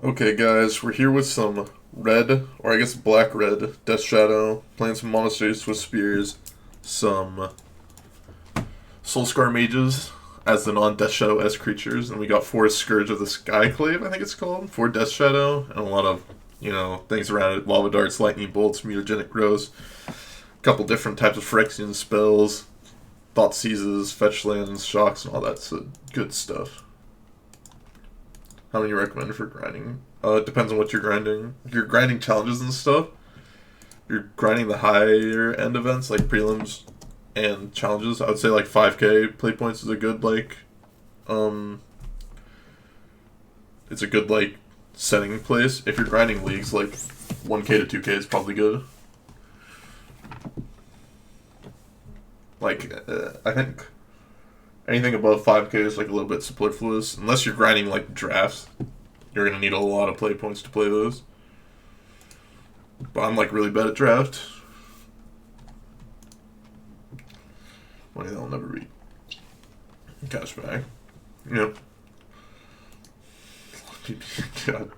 Okay, guys, we're here with some red, or I guess black-red, Death Shadow, playing some Monasteries with Spears, some Soulscar Mages as the non-Death Shadow-esque creatures, and we got four Scourge of the Skyclave, I think it's called, four Death Shadow, and a lot of, things around it, Lava Darts, Lightning Bolts, Mutagenic Growth, a couple different types of Phyrexian spells, Thought Seizes, Fetch Lands, Shocks, and all that good stuff. How many you recommend for grinding? It depends on what you're grinding. If you're grinding challenges and stuff, you're grinding the higher end events like prelims and challenges. I would say like 5k play points is a good um, it's a good setting place. If you're grinding leagues, like 1k to 2k is probably good. I think anything above 5k is like a little bit superfluous unless you're grinding like drafts. You're gonna need a lot of play points to play those. But I'm like really bad at draft. Money that I'll never beat. Cash back. Yep. God.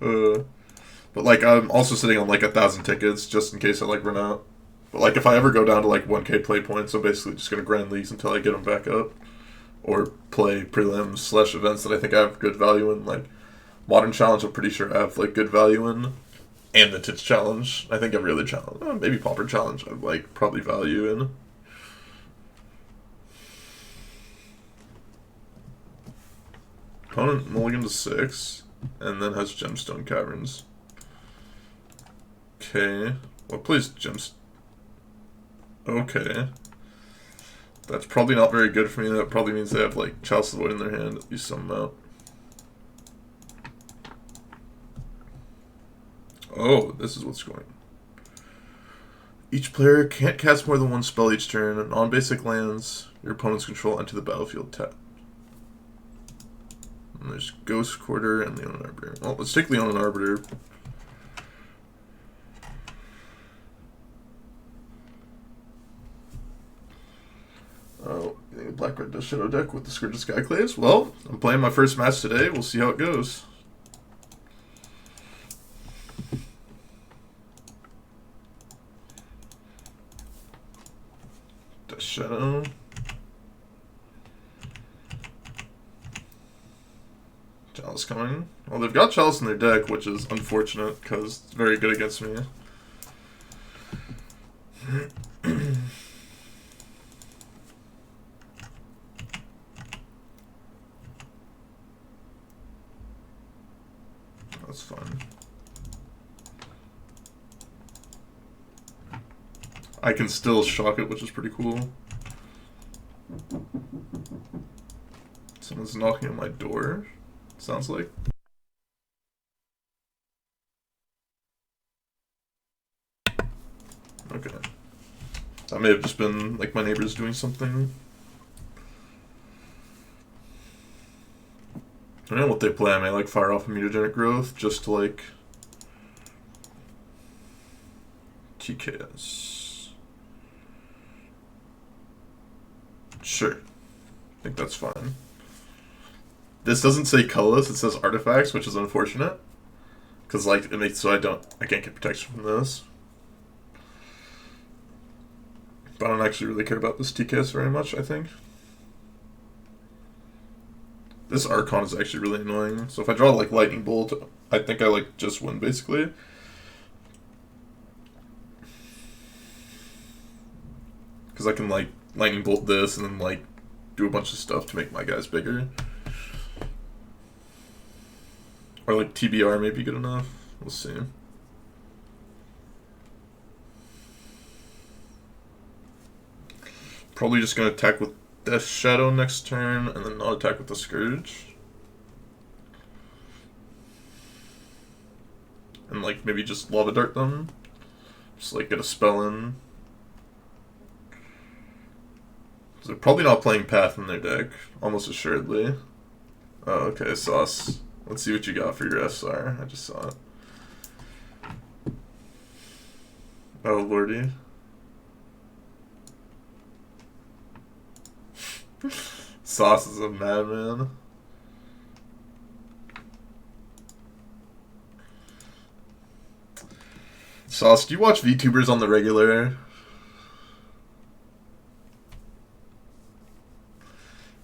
But like I'm also sitting on like 1,000 tickets just in case I like run out. But like if I ever go down to like 1k play points, I'm basically just gonna grind leagues until I get them back up, or play prelims / events that I think I have good value in. Like Modern Challenge, I'm pretty sure I have like good value in, and the Tits Challenge. I think every other challenge, maybe Pauper Challenge, I have like probably value in. Opponent mulligan to 6, and then has Gemstone Caverns. Okay, what plays Gemstone? Okay. That's probably not very good for me. That probably means they have like Chalice of the Void in their hand, at least some amount. Oh, this is what's going. Each player can't cast more than one spell each turn. Non-basic lands your opponent's control enter the battlefield tap. And there's Ghost Quarter and Leonin Arbiter. Well, let's take Leonin Arbiter. Oh, Black-Red Death Shadow deck with the Scourge of Skyclaves. Well, I'm playing my first match today. We'll see how it goes. Death Shadow. Chalice coming. Well, they've got Chalice in their deck, which is unfortunate because it's very good against me. That's fun. I can still shock it, which is pretty cool. Someone's knocking on my door, sounds like. Okay. That may have just been like my neighbors doing something. I don't know what they play. I may like fire off a Mutagenic Growth just to like TKS. Sure. I think that's fine. This doesn't say colorless, it says artifacts, which is unfortunate. Because like it makes so I can't get protection from this. But I don't actually really care about this TKS very much, I think. This Archon is actually really annoying. So if I draw like Lightning Bolt, I think I like just win basically. Because I can like Lightning Bolt this and then like do a bunch of stuff to make my guys bigger. Or like TBR may be good enough. We'll see. Probably just going to attack with Death Shadow next turn and then not attack with the Scourge. And like maybe just Lava Dart them. Just like get a spell in. So they're probably not playing Path in their deck, almost assuredly. Oh, okay, Sauce. Let's see what you got for your SR. I just saw it. Oh, lordy. Sauce is a madman. Sauce, do you watch VTubers on the regular?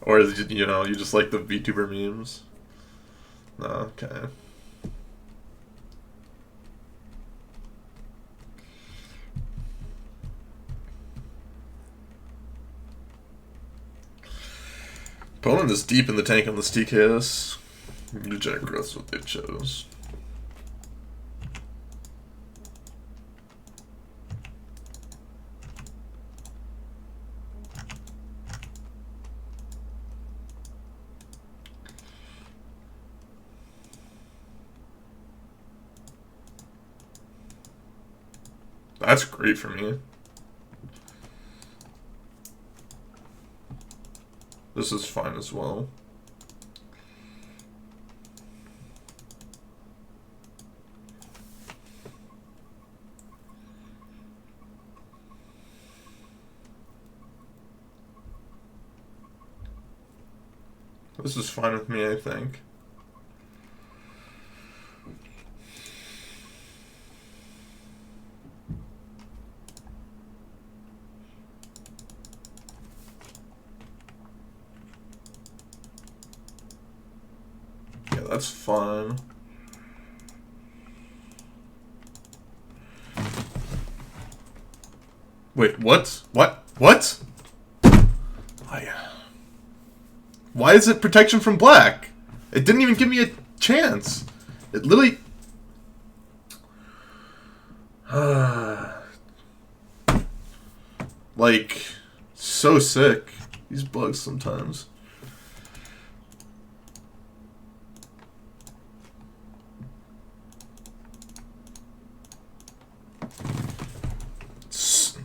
Or is it, you know, you just like the VTuber memes? No, okay. Opponent is deep in the tank on this TKS. Mutagenic growth is what they chose. That's great for me. This is fine as well. This is fine with me, I think. Yeah, that's fine. Wait, what? What? What? Why is it protection from black? It didn't even give me a chance. It literally... like, so sick. These bugs sometimes.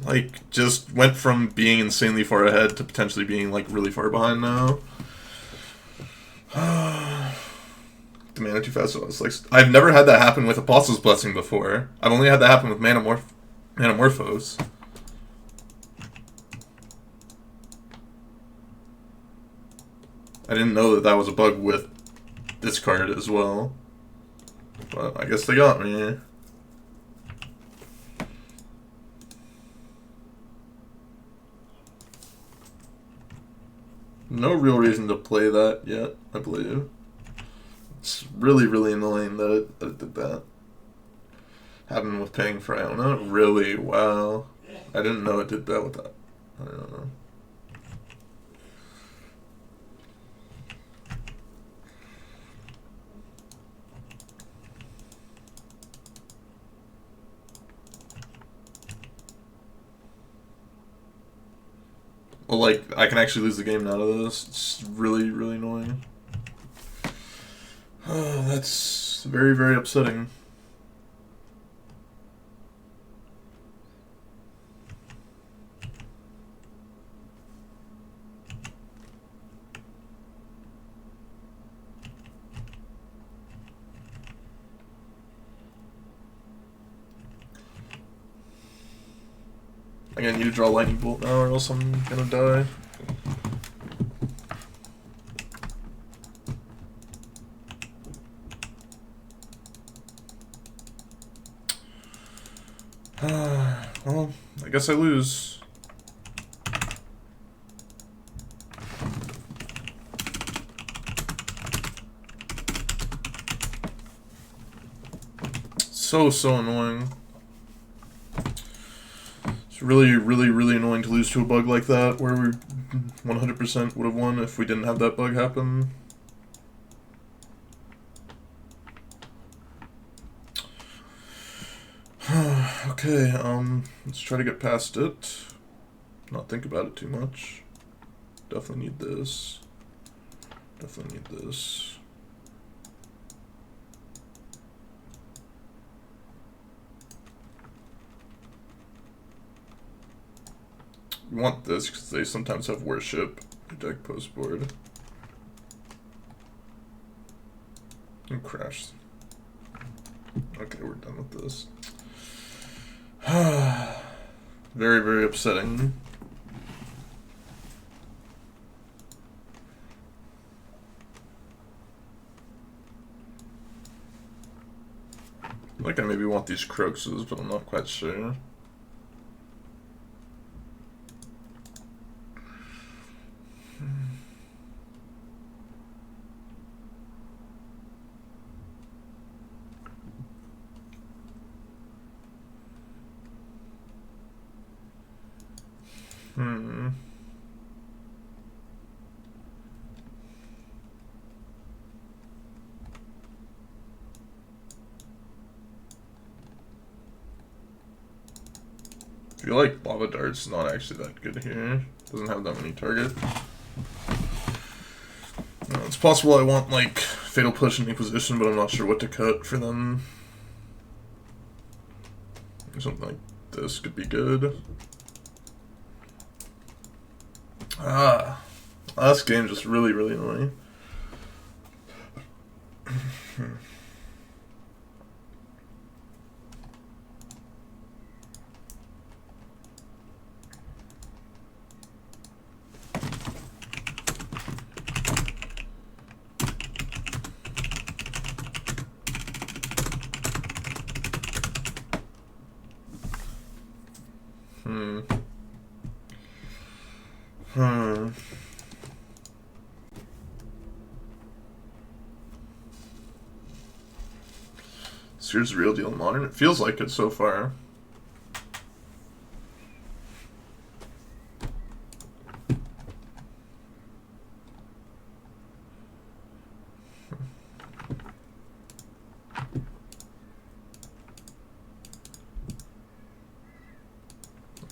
Like, just went from being insanely far ahead to potentially being, like, really far behind now. The mana too fast. So it's like, I've never had that happen with Apostle's Blessing before. I've only had that happen with Manamorphose. I didn't know that that was a bug with this card as well. But I guess they got me. No real reason to play that yet, I believe. It's really, really annoying that it did that. Happened with paying for Iona? Really? Wow. I didn't know it did that with that. I don't know. Well, like, I can actually lose the game out of this. It's really, really annoying. Oh, that's very, very upsetting. I need to draw Lightning Bolt now or else I'm gonna die. Well, I guess I lose. So annoying. It's really, really, really annoying to lose to a bug like that, where we 100% would have won if we didn't have that bug happen. Okay, let's try to get past it. Not think about it too much. Definitely need this. Definitely need this. You want this because they sometimes have worship deck post board. And crash. Okay, we're done with this. Very, very upsetting. Like I maybe want these Croxes, but I'm not quite sure. I feel like Lava Dart's not actually that good here. Doesn't have that many targets. It's possible I want like Fatal Push and Inquisition, but I'm not sure what to cut for them. Something like this could be good. Last game just really annoying. Here's the real deal in Modern. It feels like it so far.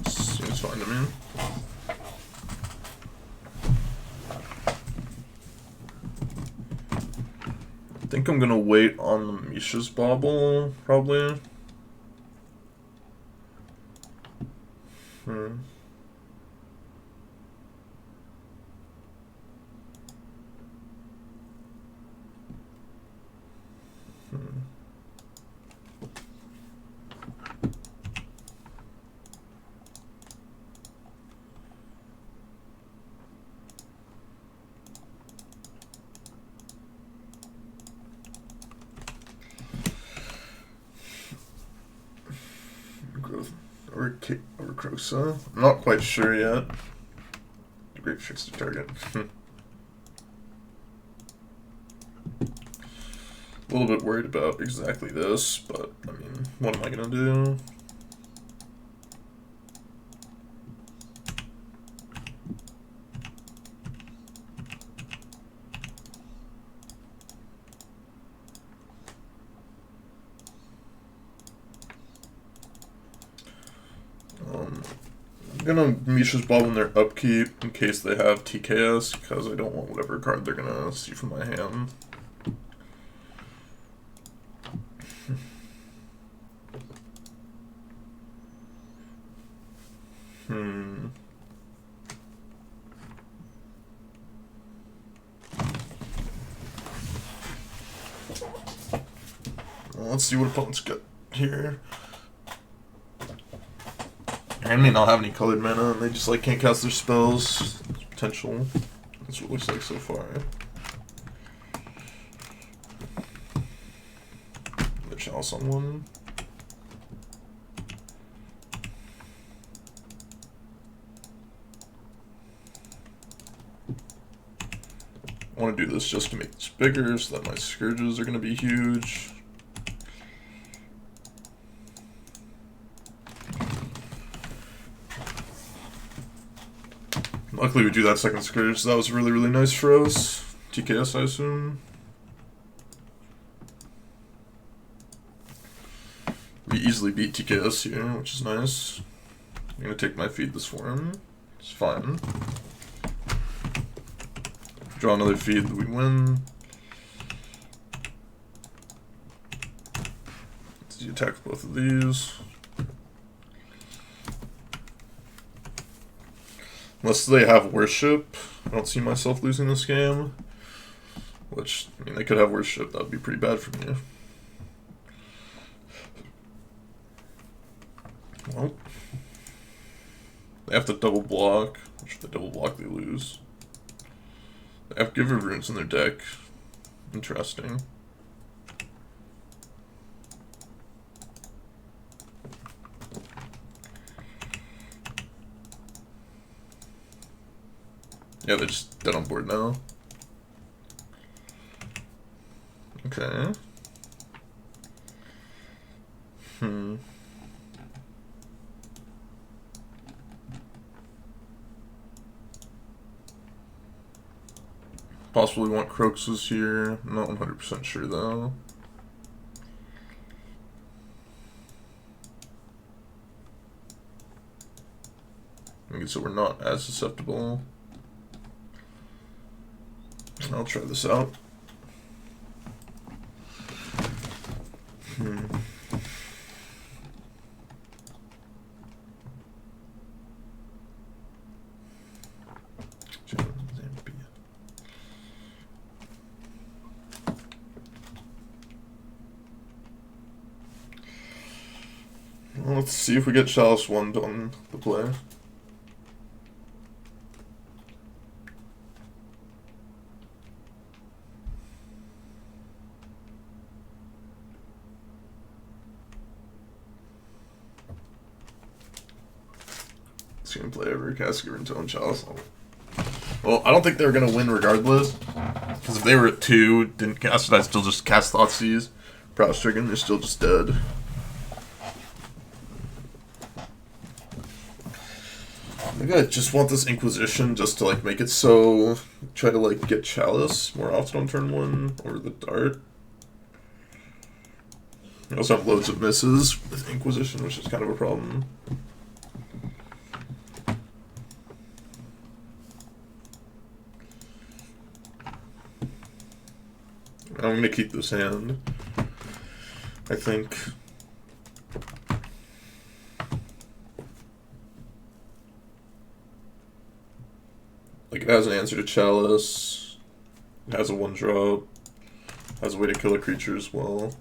Seems fine to me. I think I'm gonna wait on the Misha's Bauble, probably. Or Crosa. I'm not quite sure yet. Great fix to target. A little bit worried about exactly this, but I mean, what am I gonna do? I'm gonna Misha's Bauble in their upkeep in case they have TKS, because I don't want whatever card they're gonna see from my hand. Well, let's see what opponents got here. I may not have any colored mana, and they just like can't cast their spells. Potential. That's what it looks like so far. The chalice on one. I want to do this just to make this bigger, so that my Scourges are going to be huge. Luckily we do that second Scourge, so that was really nice for us. TKS, I assume. We easily beat TKS here, which is nice. I'm gonna take my feed this for him. It's fine. Draw another feed, we win. Let's attack both of these. Unless they have Worship, I don't see myself losing this game. Which, I mean, they could have Worship, that would be pretty bad for me. Well, they have to double block, which if they double block, they lose. They have Giver Runes in their deck. Interesting. Yeah, they're just dead on board now. Okay. Possibly want Croxus here. I'm not 100% sure though. Okay, so we're not as susceptible. I'll try this out. Well, let's see if we get Chalice 1 on the play. It's gonna play every Casker into on Chalice. Well, I don't think they're gonna win regardless. Because if they were at 2, didn't cast it, I'd still just cast Thoughtseize. Prowess Stricken, they're still just dead. Maybe I just want this Inquisition just to like make it so try to like get Chalice more often on turn 1 or the Dart. I also have loads of misses with Inquisition, which is kind of a problem. I'm gonna keep this hand, I think. Like, it has an answer to Chalice, it has a 1-drop, has a way to kill a creature as well.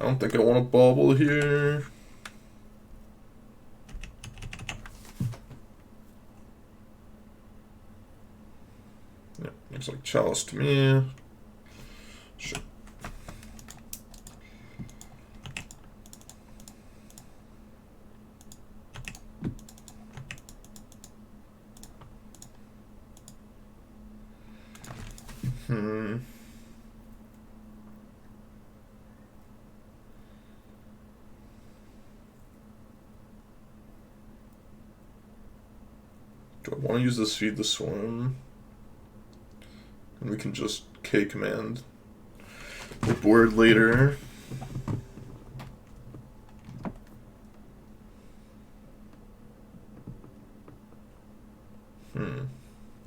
I don't think I want to bobble here. Yeah, looks like Chalice to me. Sure. Do I want to use this Feed the Swarm? And we can just K command the board later.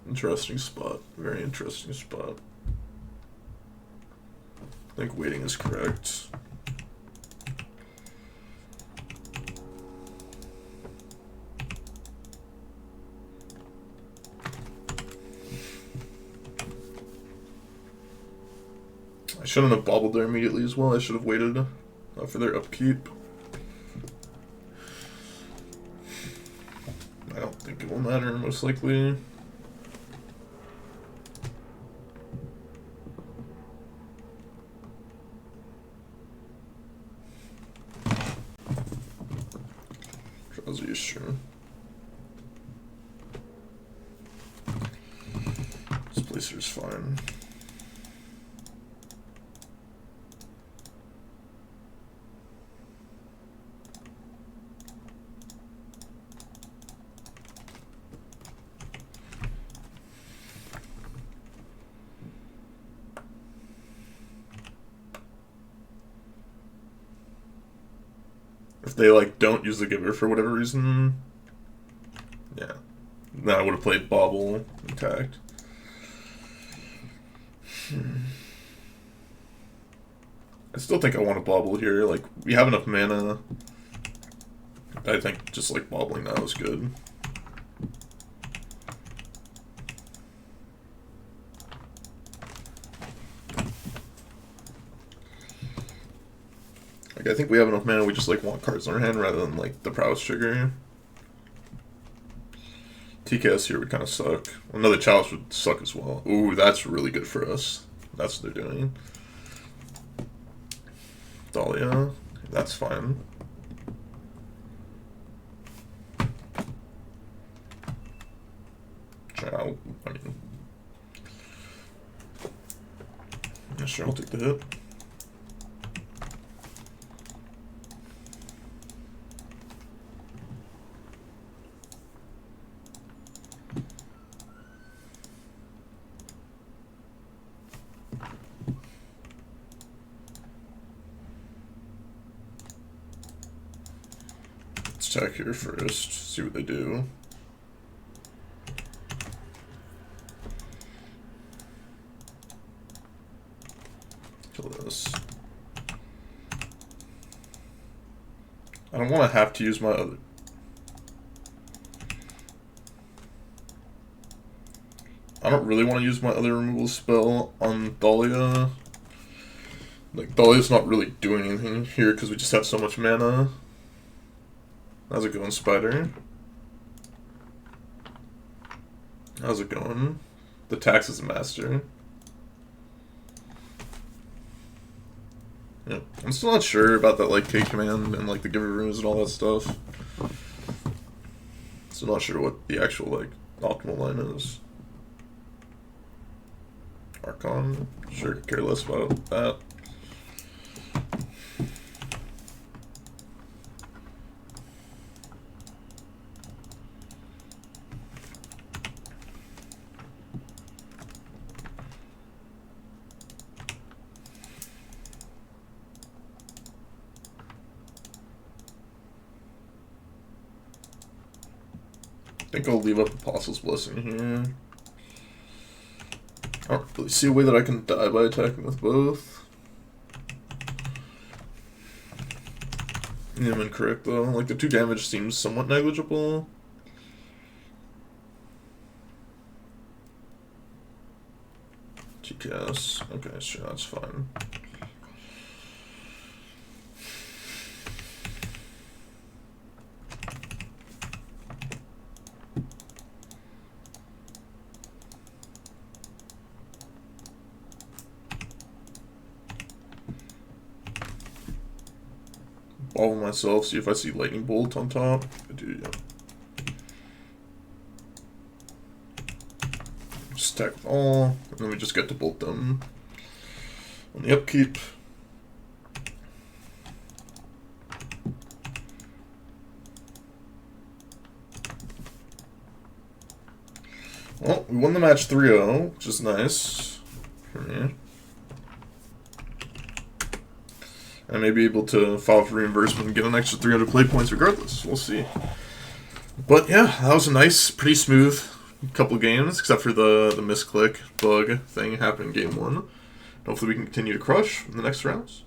Interesting spot. Very interesting spot. I think waiting is correct. I shouldn't have bobbled there immediately as well. I should have waited for their upkeep. I don't think it will matter, most likely. Drowsy is sure. Displacer's fine. If they like don't use the giver for whatever reason, yeah, then I would have played Bobble intact. I still think I want to Bobble here. Like, we have enough mana. I think just like bobbling now is good. Like, I think we have enough mana, we just like want cards in our hand rather than like the prowess trigger. TKS here would kind of suck. Another Chalice would suck as well. Ooh, that's really good for us. That's what they're doing. Dahlia. That's fine. I mean, yeah, sure, I'll take the hit. Let's attack here first, see what they do. Kill this. I don't want to have to use my other... I don't really want to use my other removal spell on Dahlia. Like, Dahlia's not really doing anything here because we just have so much mana. How's it going, Spider? How's it going? The Taxes Master. Yeah, I'm still not sure about that, like, K command and, like, the Giver Runes and all that stuff. Still not sure what the actual, like, optimal line is. Archon? Sure, could care less about that. I think I'll leave up Apostle's Blessing here. I don't really see a way that I can die by attacking with both. Yeah, I'm incorrect though. Like, the 2 damage seems somewhat negligible. TKS. Okay, sure, that's fine. Bobble myself, see if I see Lightning Bolt on top. I do, yeah. Just attack with all, and then we just get to bolt them on the upkeep. Well, we won the match 3-0, which is nice for me. I may be able to file for reimbursement and get an extra 300 play points regardless. We'll see. But yeah, that was a nice, pretty smooth couple games, except for the misclick bug thing happened in game 1. Hopefully we can continue to crush in the next rounds.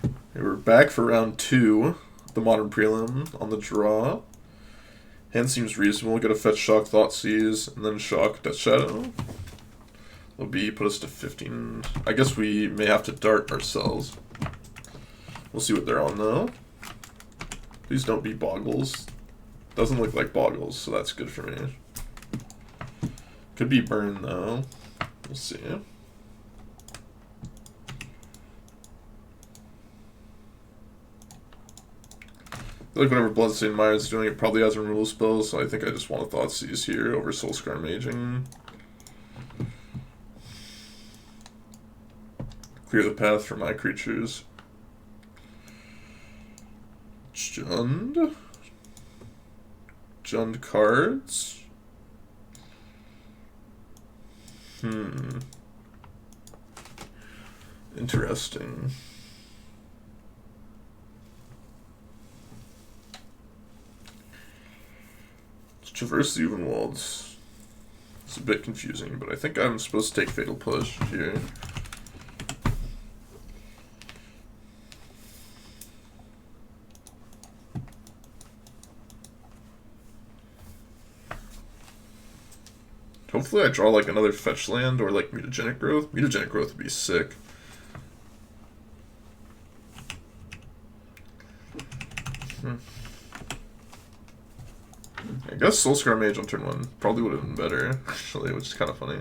Okay, we're back for round 2, the Modern Prelim on the draw. Hand seems reasonable. Get a fetch, shock, Thoughtseize, and then shock, Death Shadow. Will be put us to 15. I guess we may have to dart ourselves. We'll see what they're on though. Please don't be Boggles. Doesn't look like Boggles, so that's good for me. Could be Burn though. We'll see. I feel like whatever Bloodstained Mire is doing, it probably has a removal spell, so I think I just want to Thoughtseize here over Soulscar Maging. Clear the path for my creatures. Jund cards. Interesting. Let's traverse the Evenwalds. It's a bit confusing, but I think I'm supposed to take Fatal Push here. Hopefully I draw like another fetch land or like Mutagenic Growth. Mutagenic Growth would be sick. I guess Soulscar Mage on turn 1 probably would have been better, actually, which is kind of funny.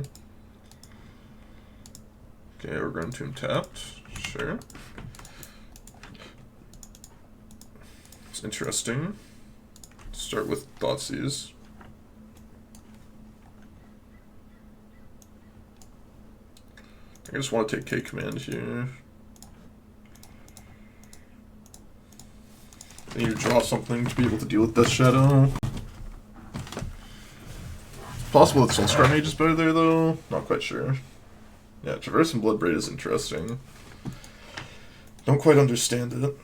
Okay, we're going to Tomb tapped. Sure. interesting. Start with Thoughtseize. I just want to take K command here. I need to draw something to be able to deal with Death Shadow. It's possible that Soulscar Mage is better there, though. Not quite sure. Yeah, Traverse and Bloodbraid is interesting. Don't quite understand it.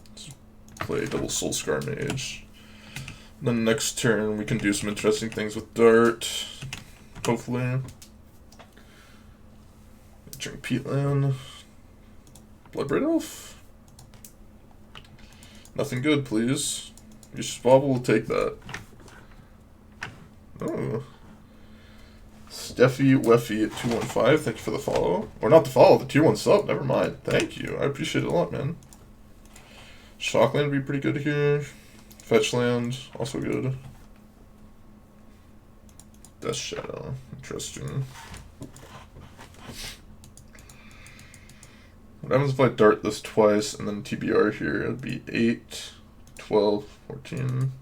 Let's play double Soulscar Mage. Then next turn we can do some interesting things with Dart. Hopefully. Drink Peatland. Bloodbraid Elf. Nothing good, please. Yshbabble will take that. Oh. Steffi Weffy at 215, thank you for the follow. Or not the follow, the tier 1 sub, never mind. Thank you, I appreciate it a lot, man. Shockland would be pretty good here. Fetchland, also good. Death Shadow, interesting. What happens if I dart this twice and then TBR here? It would be 8, 12, 14.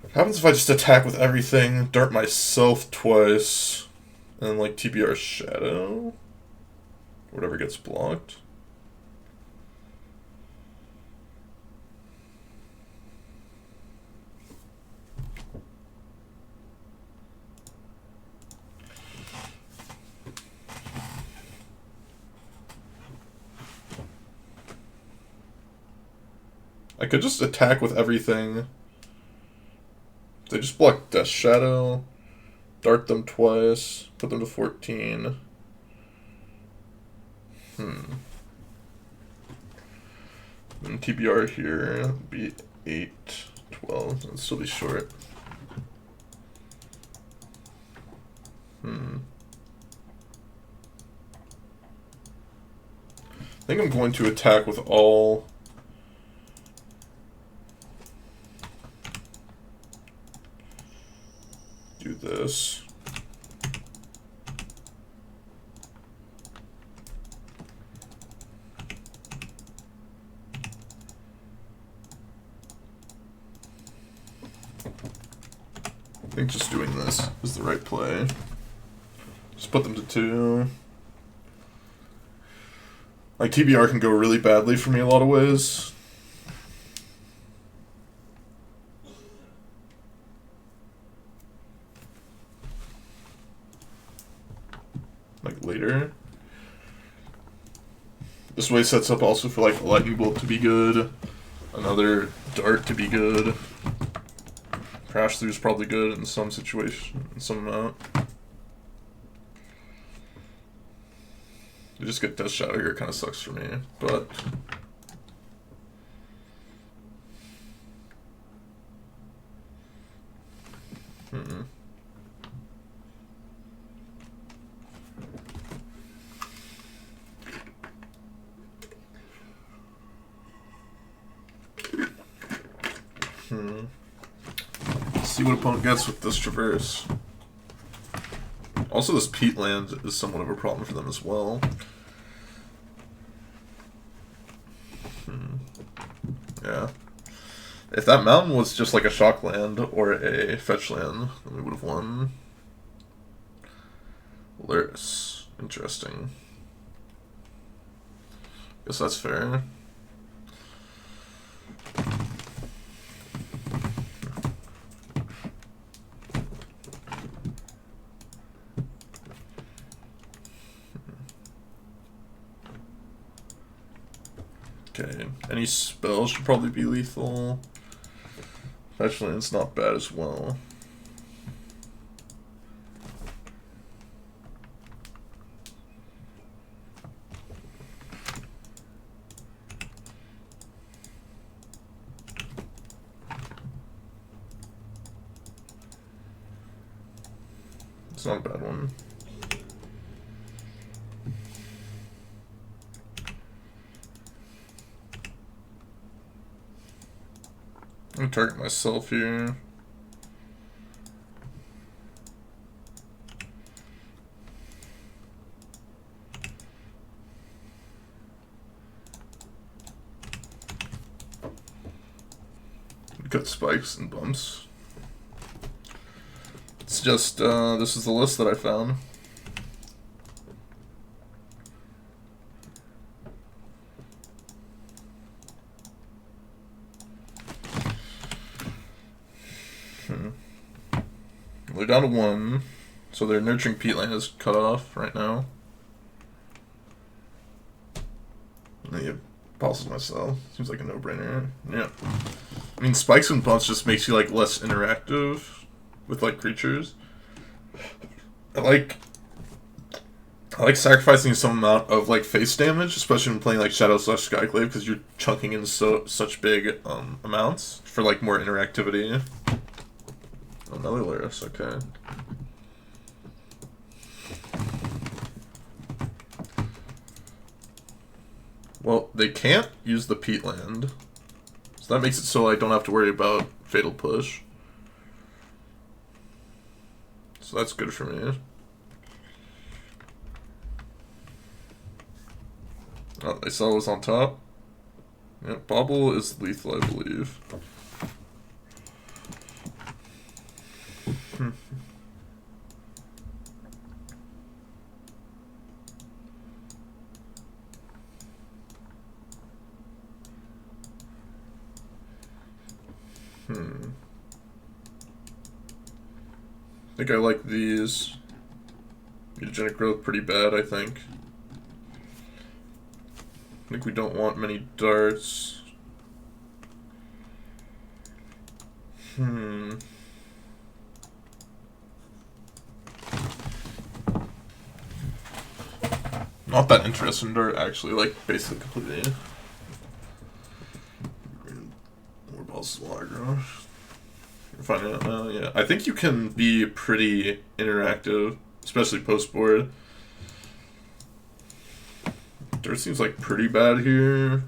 What happens if I just attack with everything, dart myself twice, and then like TBR Shadow? Whatever gets blocked. I could just attack with everything. They just block Death Shadow, dart them twice, put them to 14. And TBR here would be 8, 12. It'll still be short. I think I'm going to attack with all. Do this. I think just doing this is the right play. Just put them to 2. Like, TBR can go really badly for me a lot of ways. Like, later. This way sets up also for, like, a Lightning Bolt to be good. Another Dart to be good. Crash Through is probably good in some situation, in some amount. You just get Death Shadow here, it kind of sucks for me, but... Let's see what opponent gets with this Traverse. Also, this Peatland is somewhat of a problem for them as well. Yeah. If that mountain was just like a shock land or a fetch land, then we would have won. Lyris. Interesting. Guess that's fair. Okay, any spell should probably be lethal. Actually, it's not bad as well. It's not a bad one. I'm gonna target myself here. Got spikes and bumps. It's just, this is the list that I found. They're down to 1, so their nurturing peatland is cut off right now. And then you have pulses myself. Seems like a no-brainer. Yeah. I mean, spikes and bumps just makes you like less interactive with like creatures. I like sacrificing some amount of like face damage, especially when playing like Shadow / Skyclave, because you're chunking in such big amounts for like more interactivity. Another Lyris, okay. Well, they can't use the peatland, so that makes it so I don't have to worry about Fatal Push. So that's good for me. Oh, they saw it was on top. Yeah, Bobble is lethal, I believe. I think I like these. Mutagenic growth pretty bad, I think. I think we don't want many darts. Not that interested in dart, actually, like, basically completely. More balls of aggro. You're finding out now, yeah. I think you can be pretty interactive, especially post-board. Dirt seems like pretty bad here.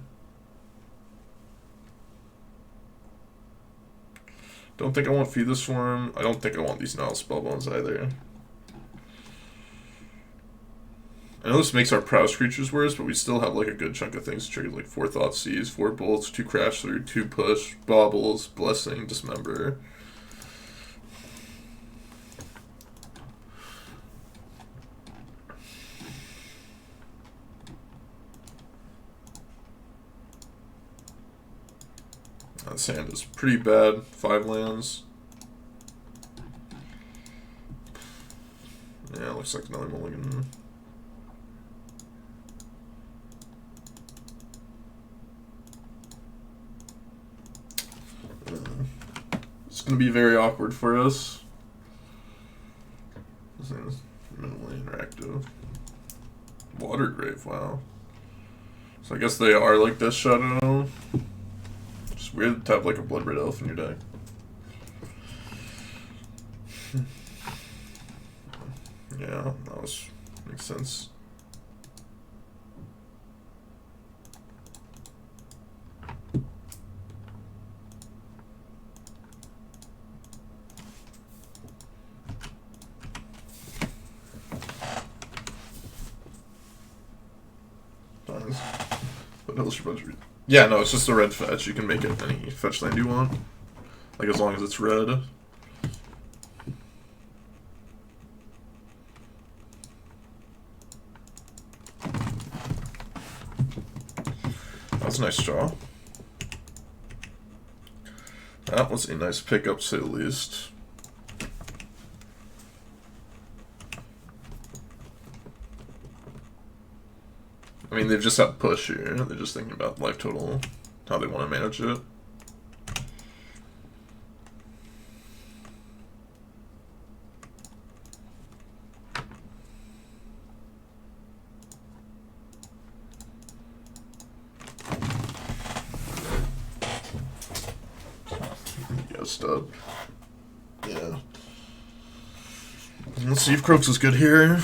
Don't think I want Feed the Swarm. I don't think I want these Nile Spellbones either. I know this makes our Prowess creatures worse, but we still have like a good chunk of things to trigger, like 4 Thoughtseize, 4 Bolts, 2 Crash Through, 2 Push, Baubles, Blessing, Dismember. That sand is pretty bad. 5 lands. Yeah, looks like another mulligan. It's going to be very awkward for us. This thing is minimally interactive. Watergrave, wow. So I guess they are like Death Shadow. Just weird to have like a Blood Red Elf in your deck. Yeah, makes sense. What else your budget? Yeah, no, it's just a red fetch. You can make it any fetch land you want. Like, as long as it's red. That was a nice draw. That was a nice pickup, to say the least. I mean, they've just had push here. They're just thinking about life total, how they want to manage it. Yeah, stud. Yeah. Let's see if Croaks is good here.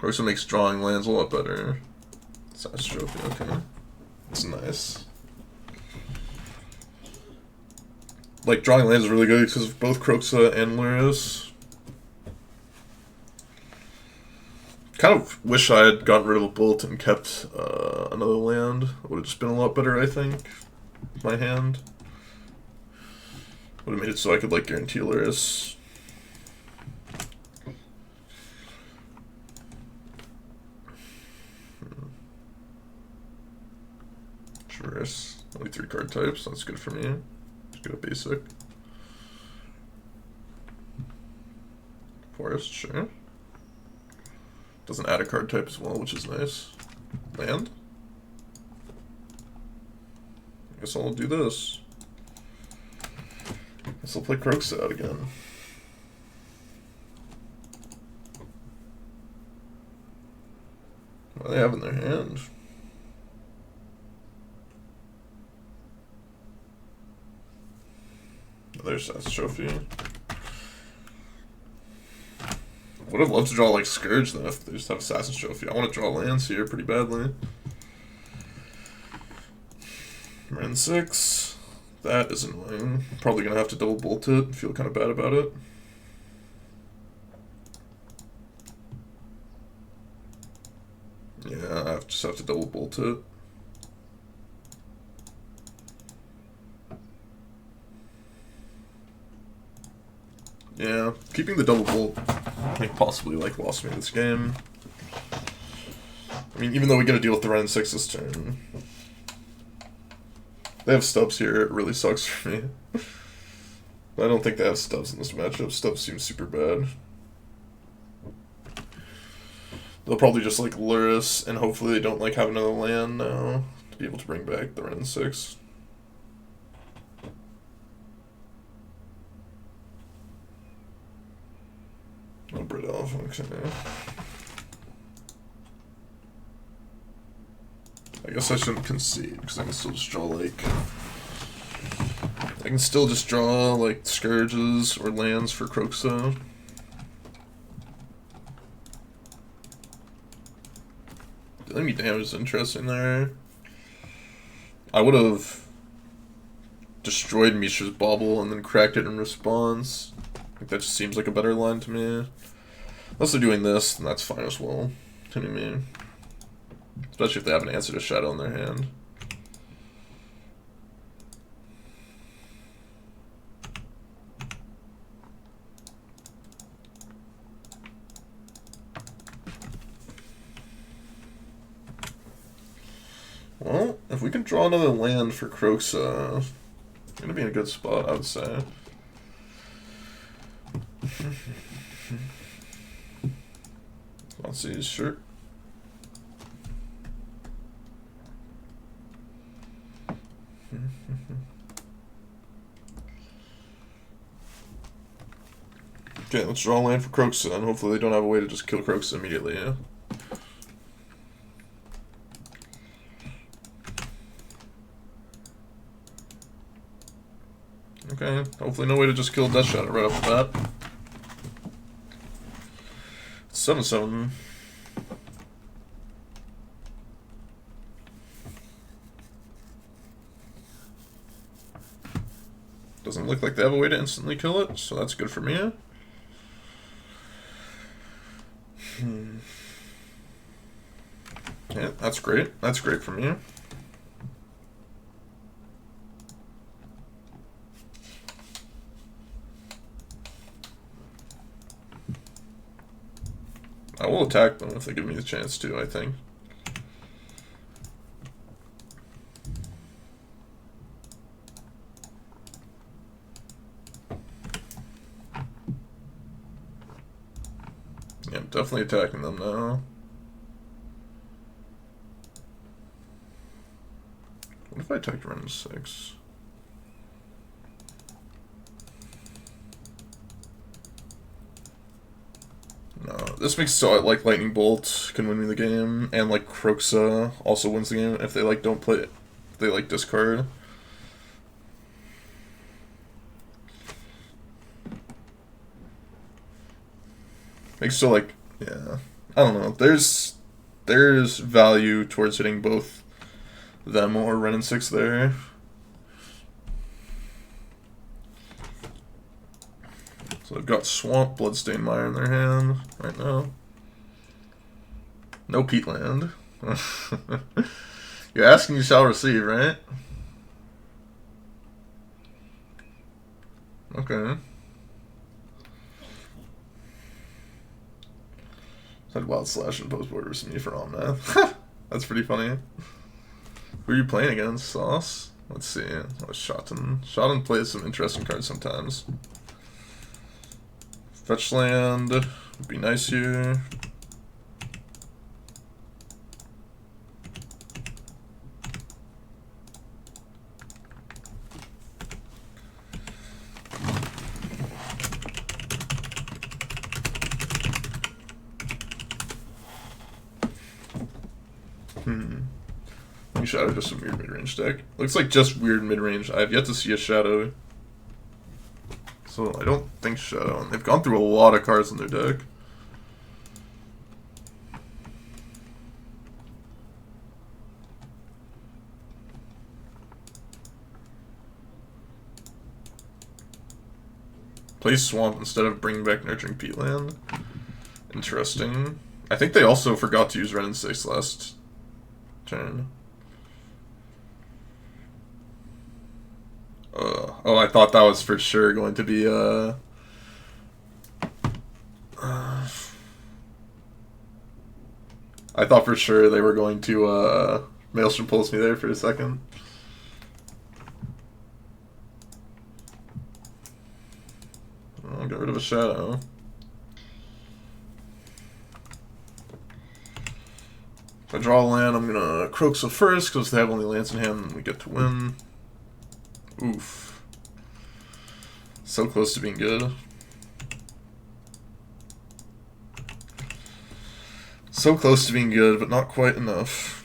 Also makes drawing lands a lot better. Size trophy, okay. That's nice. Like, drawing lands is really good because of both Kroxa and Luris. Kind of wish I had gotten rid of a bolt and kept another land. It would have just been a lot better, I think. My hand would have made it so I could, like, guarantee Luris. Juris. Only 3 card types. That's good for me. Just get a basic. Forest, sure. Doesn't add a card type as well, which is nice. Land? I guess I'll do this. Guess I'll play Kroxa out again. What do they have in their hand? There's that trophy. Would have loved to draw like Scourge though if they just have Assassin's Trophy. I want to draw lands here pretty badly. Ren 6. That is annoying. Probably gonna have to double bolt it. Feel kind of bad about it. Yeah, I just have to double bolt it. Yeah, keeping the double bolt I think possibly like lost me this game. I mean, even though we get to deal with the Ren 6 this turn. They have stubs here, it really sucks for me. But I don't think they have stubs in this matchup. Stubs seem super bad. They'll probably just like Luris, and hopefully they don't like have another land now to be able to bring back the Ren 6. No Brit Elf, okay. I guess I shouldn't concede, because I can still just draw, like... I can still just draw, like, Scourges or lands for Kroxa. Dealing me damage is interesting there. I would have destroyed Mishra's Bauble and then cracked it in response. I think that just seems like a better line to me. Unless they're doing this, then that's fine as well, to me. Especially if they have an answer to Shadow in their hand. Well, if we can draw another land for Kroxa, I'm gonna be in a good spot, I would say. Let's see his shirt. Okay, let's draw a land for Kroxa, and hopefully they don't have a way to just kill Kroxa immediately, yeah? Okay, hopefully no way to just kill Death Shadow right off the bat. 7/7. Doesn't look like they have a way to instantly kill it, so that's good for me. Yeah, that's great. That's great for me. I will attack them if they give me the chance to, I think. Yeah, I'm definitely attacking them now. What if I attacked Ren 6? No, this makes so like Lightning Bolt can win me the game, and like Kroxa also wins the game if they like don't play it. If they like discard. Makes so like, yeah, I don't know. There's there's value towards hitting both them or Ren and 6 there. So they've got Swamp, Bloodstained Mire in their hand right now. No Peatland. You're asking, you shall receive, right? Okay. Said Wild Slash and Post Borders me for Omnath. That's pretty funny. Who are you playing against, Sauce? Let's see. Oh, Shotten. Shotten plays some interesting cards sometimes. Fetch land would be nice here. Shadow, just a weird mid-range deck. Looks like just weird mid-range. I have yet to see a Shadow. So I don't think Shadow. And they've gone through a lot of cards in their deck. Play Swamp instead of bringing back Nurturing Peatland. Interesting. I think they also forgot to use Ren and 6 last turn. Oh, I thought that was for sure going to be, I thought for sure they were going to, Maelstrom Pulse me there for a second. I'll get rid of a Shadow. If I draw a land, I'm gonna Kroxa first, because they have only lands in hand, and we get to win. Oof. So close to being good. So close to being good, but not quite enough.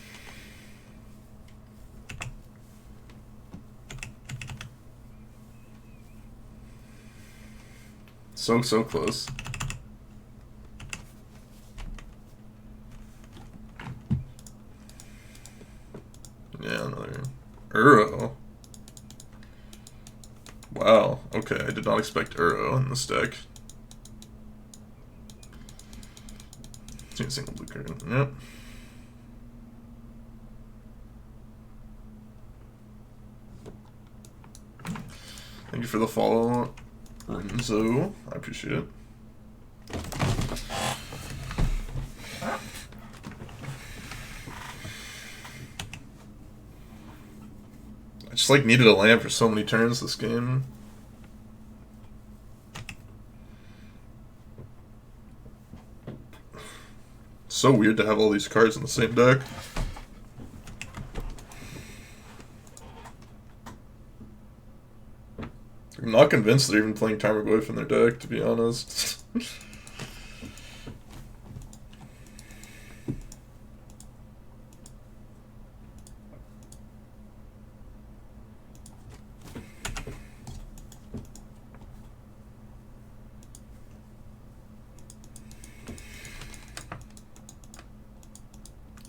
So close. Yeah, another Uro. Wow, okay, I did not expect Uro in this deck. See a single blue card. Yep. Thank you for the follow, Renzo. I appreciate it. I just like needed a land for so many turns this game. So weird to have all these cards in the same deck. I'm not convinced they're even playing Tarmogoyf in their deck, to be honest.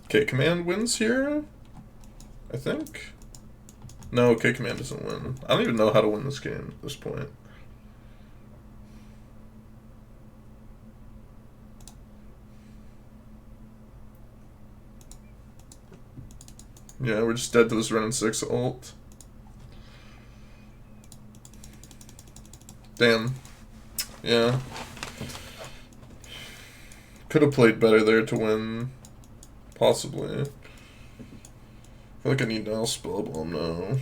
K-Command wins here, I think. No, K-Command doesn't win. I don't even know how to win this game at this point. Yeah, we're just dead to this Ren and 6 ult. Damn. Yeah. Could have played better there to win. Possibly. I feel like I need now Spellbomb now.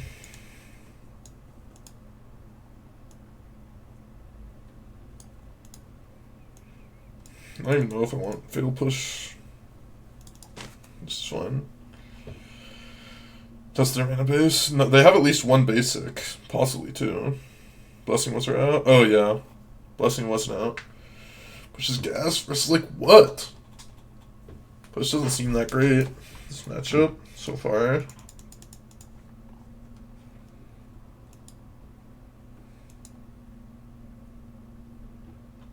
I don't even know if I want Fatal Push. It's fine. Test their mana base. No, they have at least one basic. Possibly two. Blessing was her out? Oh yeah. Blessing wasn't out. Pushes gas versus like what? Push doesn't seem that great. This matchup so far.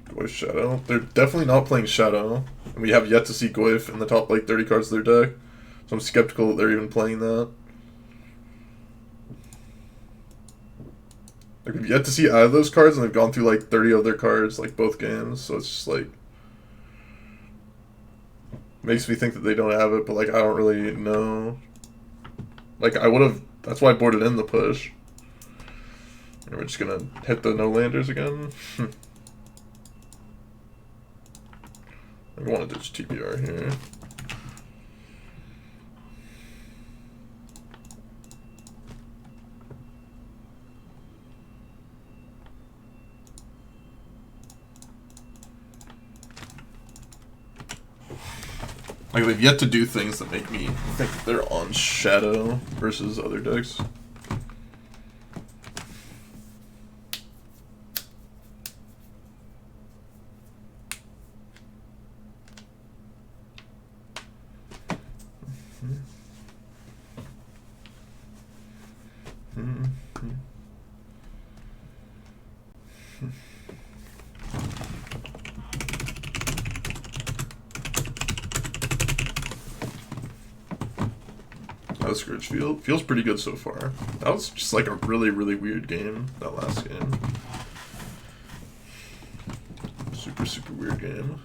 Do Or Shadow. They're definitely not playing Shadow. And we have yet to see Goyf in the top like 30 cards of their deck. So I'm skeptical that they're even playing that. Like, we've yet to see either of those cards, and they've gone through like 30 of their cards, like both games. So it's just like makes me think that they don't have it, but like I don't really know. Like I would have. That's why I boarded in the push. And we're just gonna hit the no landers again. I want to ditch TBR here. Like, they've yet to do things that make me think they're on Shadow versus other decks. That Scourge feels pretty good so far. That was just like a really, really weird game, that last game. Super, super weird game.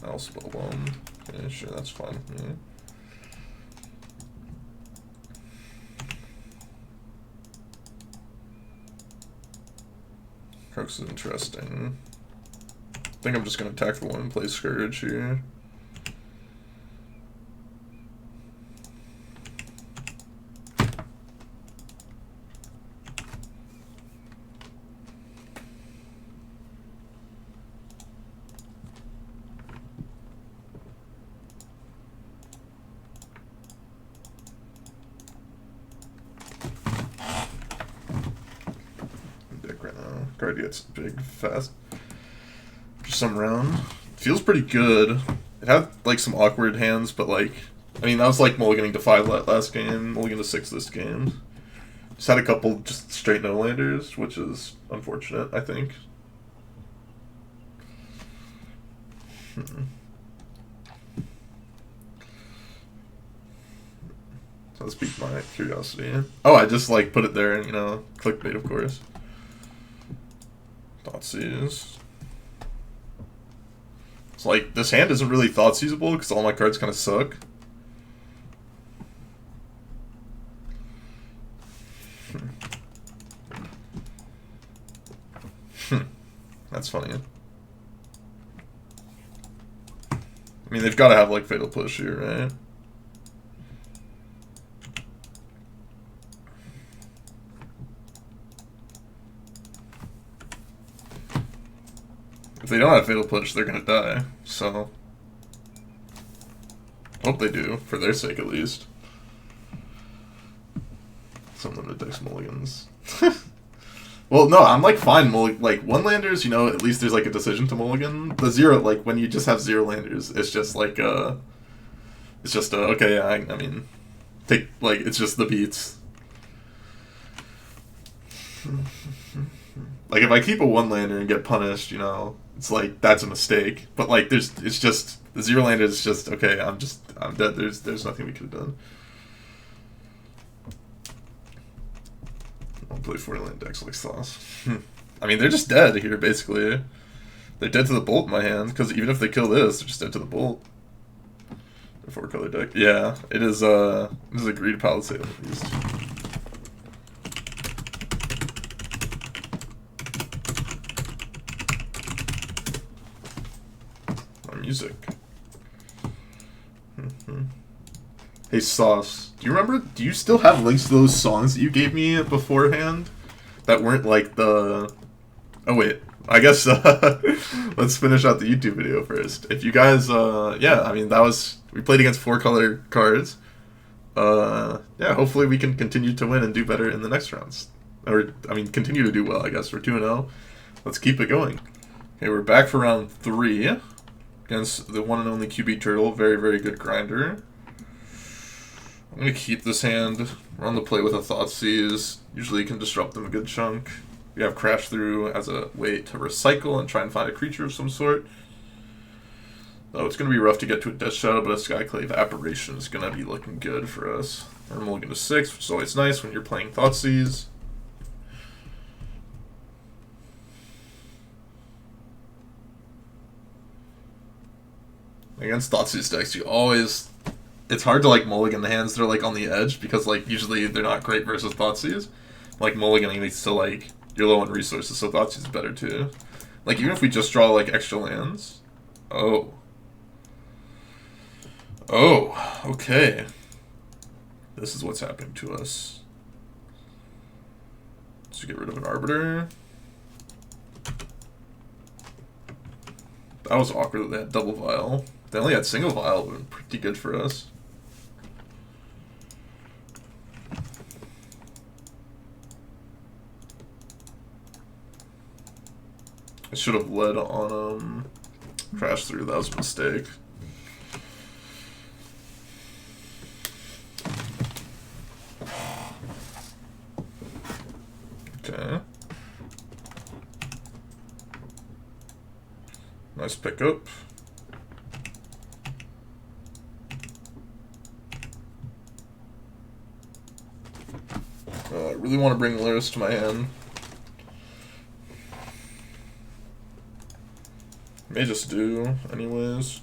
I'll spellbomb. Okay, sure, that's fine with me. Crux is interesting. I think I'm just going to attack for one and play Scourge here. Card gets big fast for some round. Feels pretty good. It had like some awkward hands, but like, I mean, that was like mulliganing to 5 last game, mulliganing to 6 this game. Just had a couple just straight no landers, which is unfortunate, I think. So let's pique my curiosity. Oh, I just like put it there and, you know, clickbait, of course. Thoughtseize. It's like, this hand isn't really Thoughtseizable because all my cards kind of suck. That's funny. I mean, they've got to have, like, Fatal Push here, right? If they don't have Fatal Push, they're gonna die, so... Hope they do, for their sake at least. Some limited decks mulligans. Well, no, I'm like fine like one-landers, you know, at least there's like a decision to mulligan. The zero, like when you just have 0 landers, it's just like it's just okay, I mean, take, like, it's just the beats. Like, if I keep a 1-lander and get punished, you know, it's like, that's a mistake. But, like, it's just, the 0-lander is just, okay, I'm dead, there's nothing we could have done. I'll play 4-land decks like sauce. I mean, they're just dead here, basically. They're dead to the bolt in my hand, because even if they kill this, they're just dead to the bolt. The 4-color deck. Yeah, it is a greed palisade at least. Music. Hey Sauce, do you still have links to those songs that you gave me beforehand that weren't like the... Oh wait, I guess let's finish out the YouTube video first. If you guys, yeah, I mean, we played against 4-color cards. Yeah, hopefully we can continue to win and do better in the next rounds. Or, I mean, continue to do well, I guess. We're 2-0. Let's keep it going. Okay, we're back for round 3. Against the one and only QB Turtle, very, very good grinder. I'm gonna keep this hand. We're on the play with a Thoughtseize. Usually you can disrupt them a good chunk. You have Crash Through as a way to recycle and try and find a creature of some sort. Though it's gonna be rough to get to a Death Shadow, but a Skyclave Apparition is gonna be looking good for us. I'm mulligan to 6, which is always nice when you're playing Thoughtseize. Against Thoughtseize decks, you always... It's hard to, like, mulligan the hands that are, like, on the edge, because, like, usually they're not great versus Thoughtseize. Like, mulliganing needs to, like, you're low on resources, so Thoughtseize is better, too. Like, even if we just draw, like, extra lands... Oh. Oh, okay. This is what's happening to us. Let's get rid of an Arbiter. That was awkward that they had double Vial. If they only had single Vial, it would have been pretty good for us. I should have led on Crash Through, that was a mistake. Okay. Nice pickup. I really want to bring Lyris to my hand. May just do, anyways.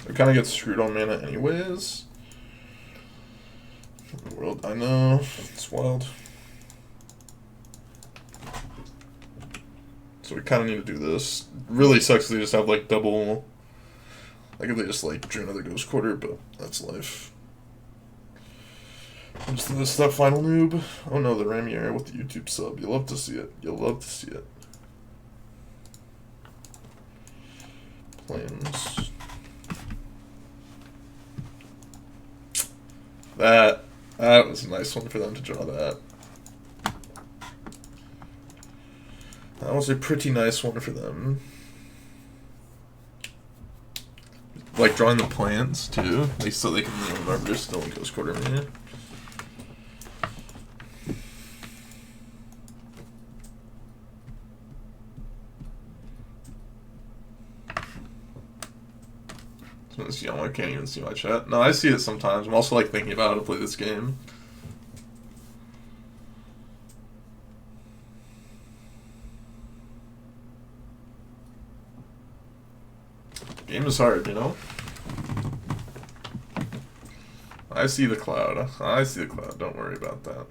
I kind of get screwed on mana anyways. The world, I know, it's wild. So we kind of need to do this. Really sucks they just have like double. Like if they just like drew another Ghost Quarter, but that's life. I'm just this that final noob. Oh no, the Ramier with the YouTube sub. You'll love to see it. You'll love to see it. Planes. That was a nice one for them to draw that. That was a pretty nice one for them. Like drawing the plants too, at least so they can remember they're still in Ghost Quarter me. I can't even see my chat. No, I see it sometimes. I'm also like thinking about how to play this game. Game is hard, you know? I see the cloud. I see the cloud. Don't worry about that.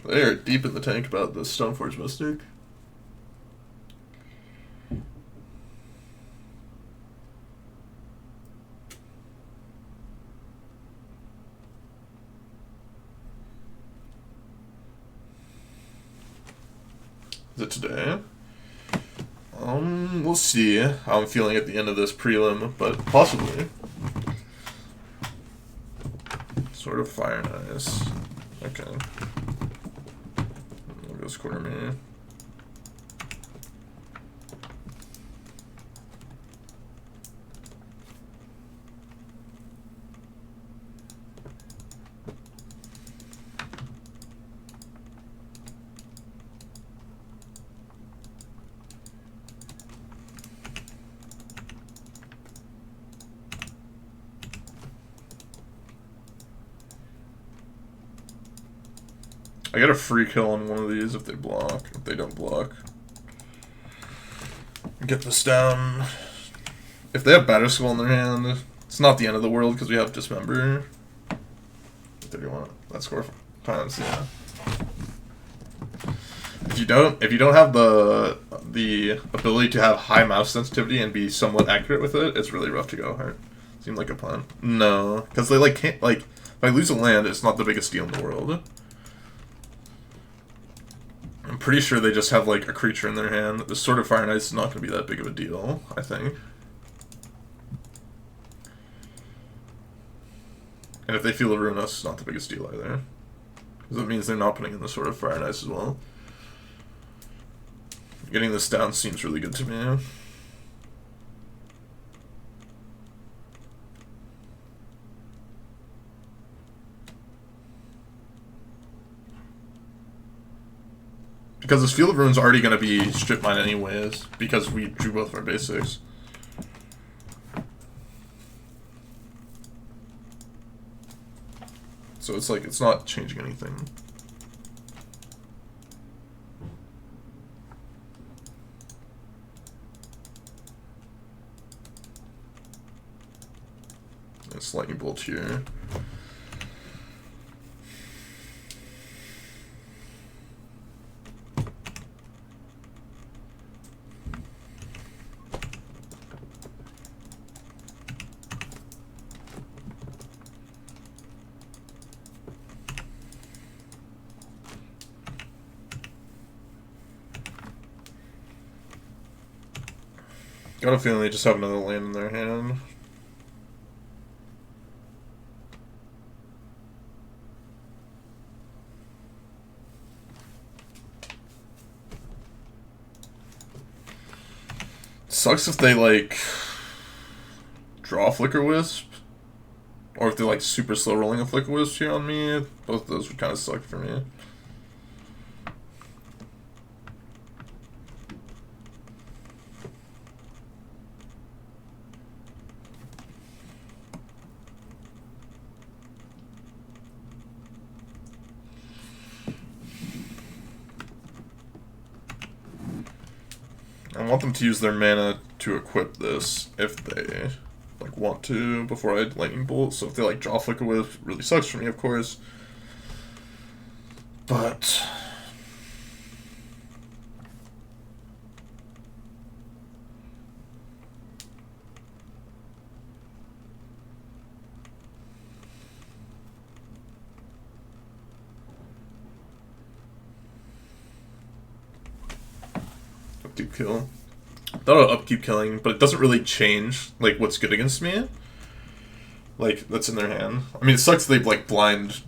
They are deep in the tank about the Stoneforge Mystic. Is it today? We'll see how I'm feeling at the end of this prelim, but possibly. Sort of fire nice. Okay. Ghost Quarter me. I get a free kill on one of these if they block. If they don't block. Get this down. If they have Batterskull in their hand, it's not the end of the world because we have Dismember. 31. That's score times, yeah. If you don't have the ability to have high mouse sensitivity and be somewhat accurate with it, it's really rough to go hard. Seemed like a plan. No, because they like can't like if I lose a land, it's not the biggest deal in the world. I'm pretty sure they just have like a creature in their hand. The Sword of Fire and Ice is not going to be that big of a deal, I think. And if they feel the Ruin Us, it's not the biggest deal either. Because that means they're not putting in the Sword of Fire and Ice as well. Getting this down seems really good to me. Because this Field of Ruin's already going to be strip mine anyways, because we drew both of our basics. So it's like, it's not changing anything. It's Lightning Bolt here. Got a feeling they just have another land in their hand. Sucks if they like draw a Flicker Wisp, or if they're like super slow rolling a Flicker Wisp here on me. Both of those would kind of suck for me. I want them to use their mana to equip this if they like want to before I Lightning Bolt. So if they like draw Flicker Wisp, really sucks for me, of course. But upkeep kill. Thought I'd upkeep killing, but it doesn't really change like what's good against me. Like that's in their hand. I mean, it sucks they've like blind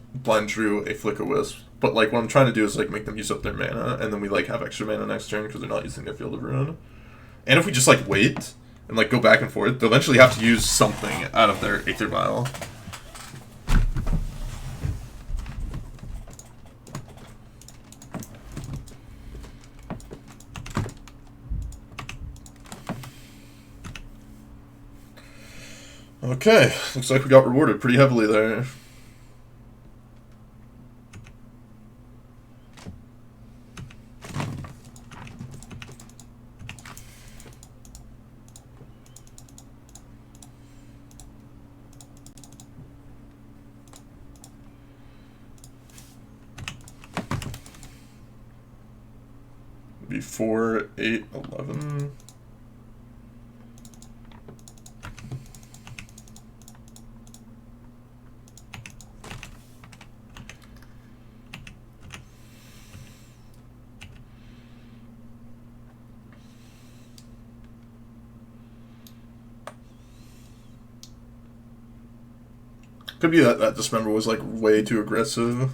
drew a Flicker Wisp, but like what I'm trying to do is like make them use up their mana, and then we like have extra mana next turn because they're not using their Field of Ruin. And if we just like wait and like go back and forth, they'll eventually have to use something out of their Aether Vial. Okay, looks like we got rewarded pretty heavily there. Be 4, 8, 11. Could be that Dismember was like way too aggressive.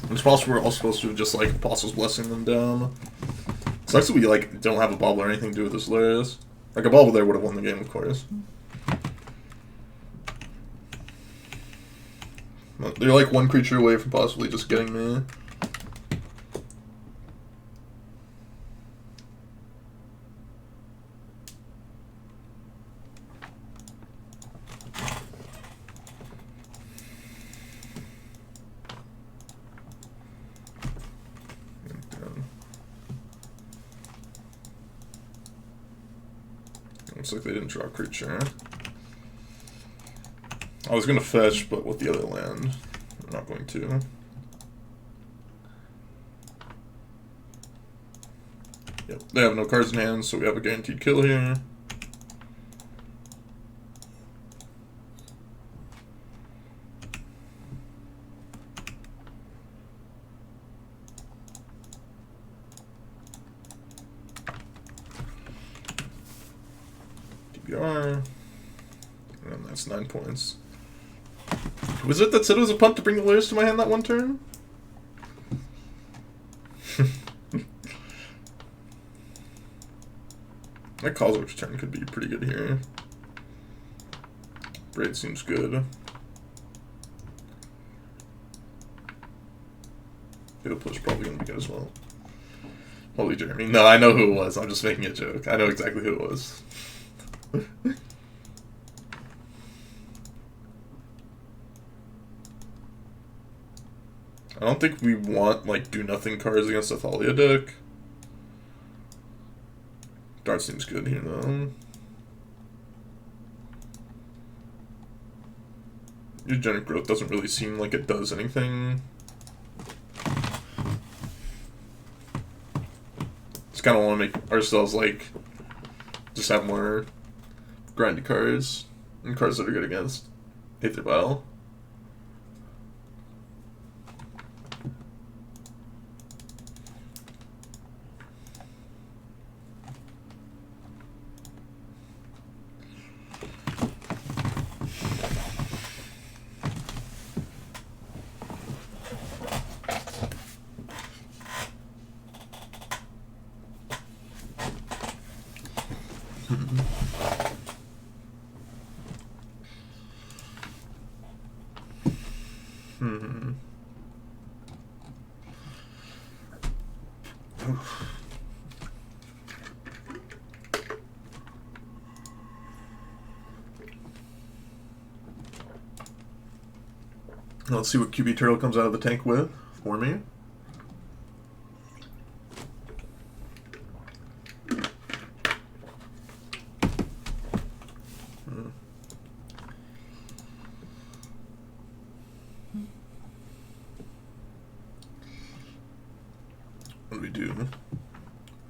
It's possible we're all supposed to have just like Apostle's Blessing them down. Sucks that we like don't have a bobble or anything to do with this Larius. Like a bobble there would have won the game, of course. But they're like one creature away from possibly just getting me. Looks like they didn't draw a creature. I was going to fetch, but with the other land, I'm not going to. Yep, they have no cards in hand, so we have a guaranteed kill here. BR. And that's 9 points. Was it that said it was a punt to bring the layers to my hand that one turn? That Kozilek's turn could be pretty good here. Braid seems good. Fatal Push probably going to be good as well. Holy Jeremy. No, I know who it was. I'm just making a joke. I know exactly who it was. I don't think we want, like, do-nothing cards against a Thalia deck. Dart seems good here, though. Eugenic Growth doesn't really seem like it does anything. Just kind of want to make ourselves, like, just have more grindy cards and cards that are good against Aether Vial. Let's see what QB Turtle comes out of the tank with for me. What do we do?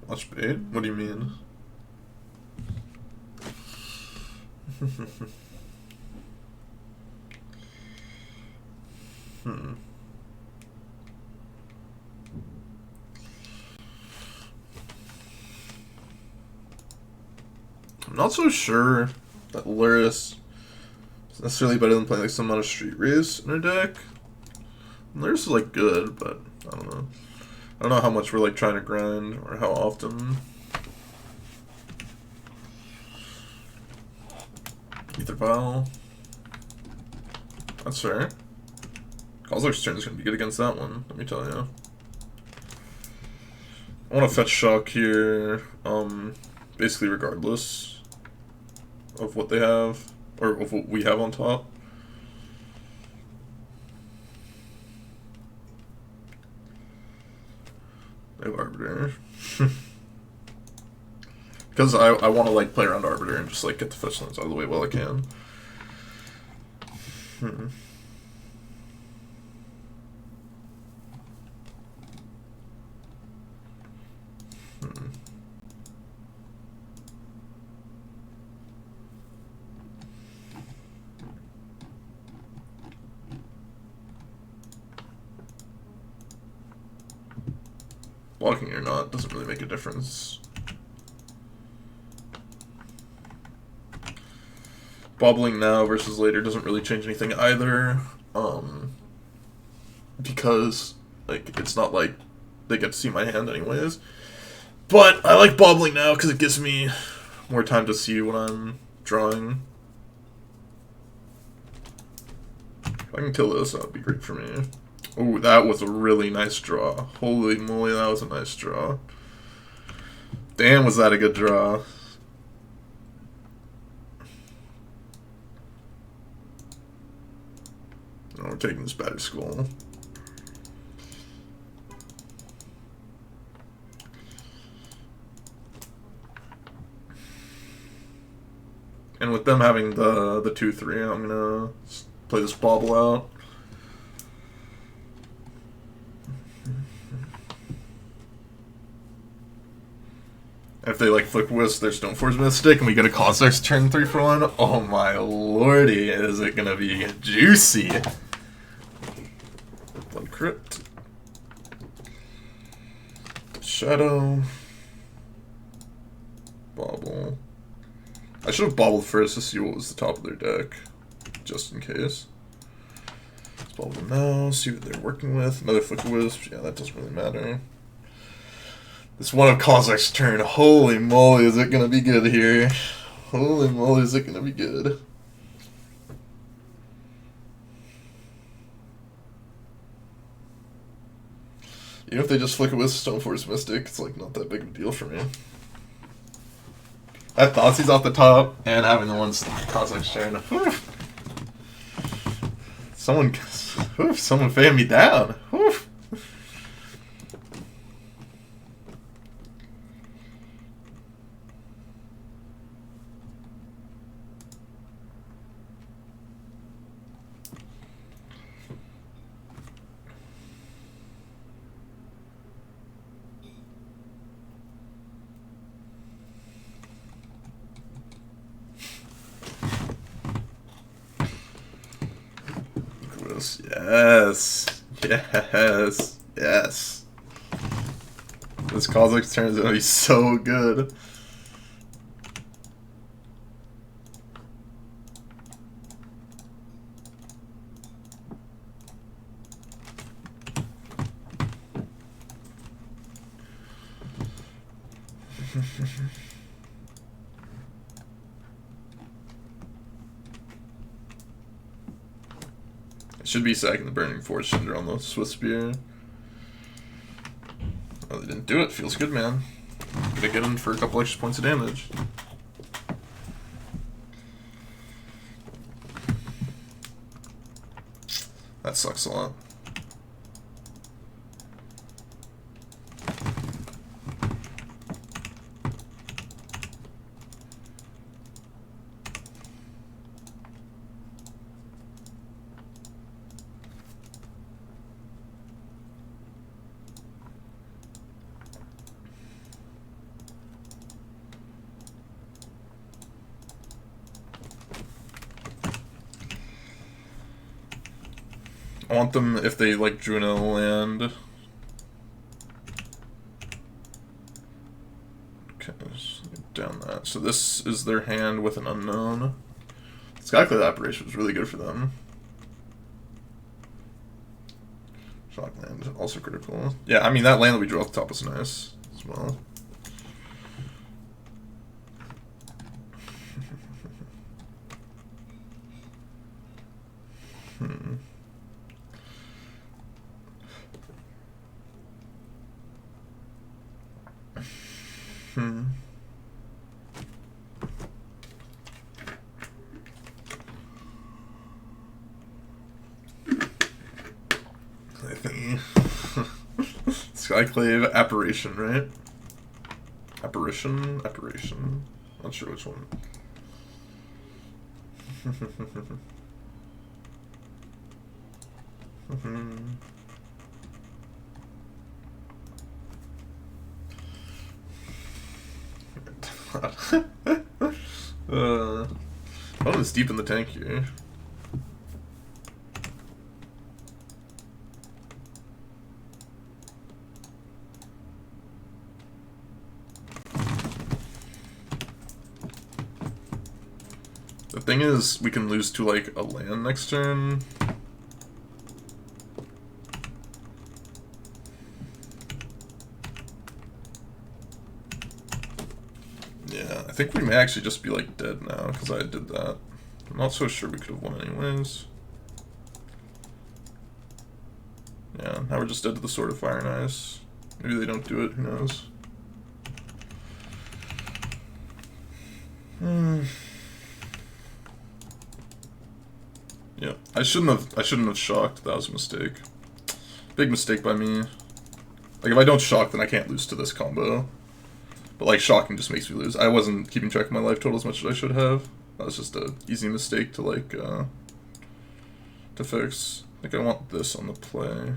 Watch bait? What do you mean? I'm not so sure that Luris is necessarily better than playing like some amount of Street Race in her deck. Luris is like good, but I don't know. I don't know how much we're like trying to grind or how often. Aether Vial. That's fair. Kozilek's turn is going to be good against that one, let me tell you. I want to fetch Shock here, basically regardless of what they have, or of what we have on top. They have Arbiter. Because I want to like play around Arbiter and just like get the fetch lands out of the way while I can. Blocking or not doesn't really make a difference. Bobbling now versus later doesn't really change anything either. Because like it's not like they get to see my hand anyways. But I like bobbling now because it gives me more time to see what I'm drawing. If I can kill this, that would be great for me. Oh, that was a really nice draw. Holy moly, that was a nice draw. Damn, was that a good draw. Oh, we're taking this back to school. And with them having the 2-3, I'm gonna play this bobble out. If they like flick Wisp their Stoneforge Mystic and we get a Kozilek's turn 3 for 1, oh my lordy, is it gonna be juicy. Blood Crypt. Shadow. Bobble. I should have bobbled first to see what was the top of their deck, just in case. Let's bobble them now, see what they're working with. Another Flicker Wisp, yeah, that doesn't really matter. This one of Kozak's turn, holy moly, is it gonna be good here? Holy moly, is it gonna be good? Even if they just Flicker Wisp Stoneforge Mystic, it's like not that big of a deal for me. I have Thoughtseize off the top, and having the one Kozak's turn. Whew. Someone fanned me down. Whew. Yes, yes, yes. This Kozak's turn is gonna be so good. Should be sacking the Burning Forge Cinder on the Swift Spear. Oh, they didn't do it. Feels good, man. Gonna get in for a couple extra points of damage. That sucks a lot. I want them, if they like drew another land. Okay, let's get down that. So this is their hand with an unknown. Skyclave Apparition was really good for them. Shock land, also critical. Yeah, I mean that land that we drew off the top was nice as well. Skyclave Apparition, right? Apparition? Apparition? Not sure which one. One is deep in the tank here. The thing is, we can lose to like a land next turn. Yeah, I think we may actually just be like dead now because I did that. I'm not so sure we could have won anyways. Yeah, now we're just dead to the Sword of Fire and Ice. Maybe they don't do it, who knows. Yeah, I shouldn't have shocked. That was a mistake. Big mistake by me. Like if I don't shock, then I can't lose to this combo. But like shocking just makes me lose. I wasn't keeping track of my life total as much as I should have. That was just an easy mistake to like to fix. Like I want this on the play.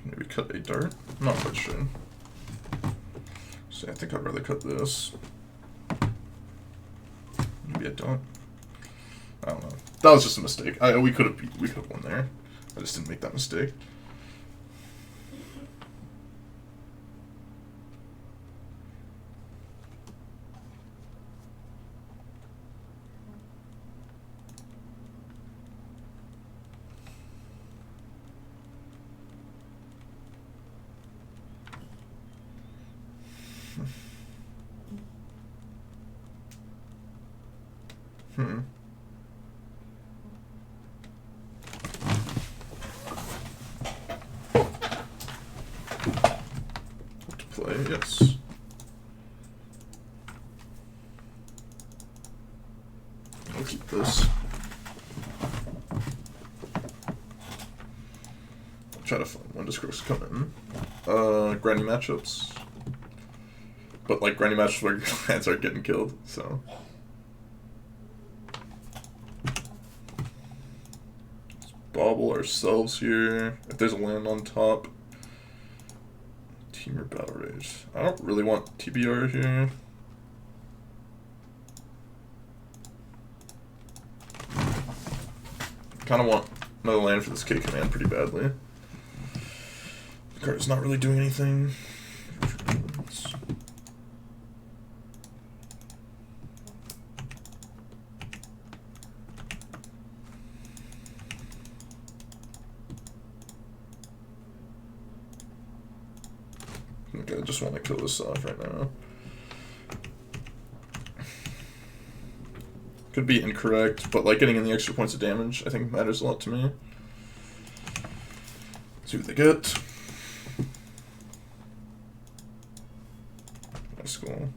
Maybe cut a dart? I'm not quite sure. So I think I'd rather cut this. Maybe I don't. I don't know. That was just a mistake. We could have won there. I just didn't make that mistake. Hmm. What to play? Yes. I'll keep this. I'll try to find when does Gross come in. Granny matchups. But like granny matchups where hands are getting killed, so. Let's bobble ourselves here. If there's a land on top. Team or Battle Rage. I don't really want TBR here. Kind of want another land for this K command pretty badly. The card's not really doing anything. Okay, I just want to kill this off right now. Could be incorrect, but like getting in the extra points of damage I think matters a lot to me. See what they get. That's cool.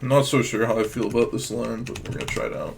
I'm not so sure how I feel about this line, but we're gonna try it out.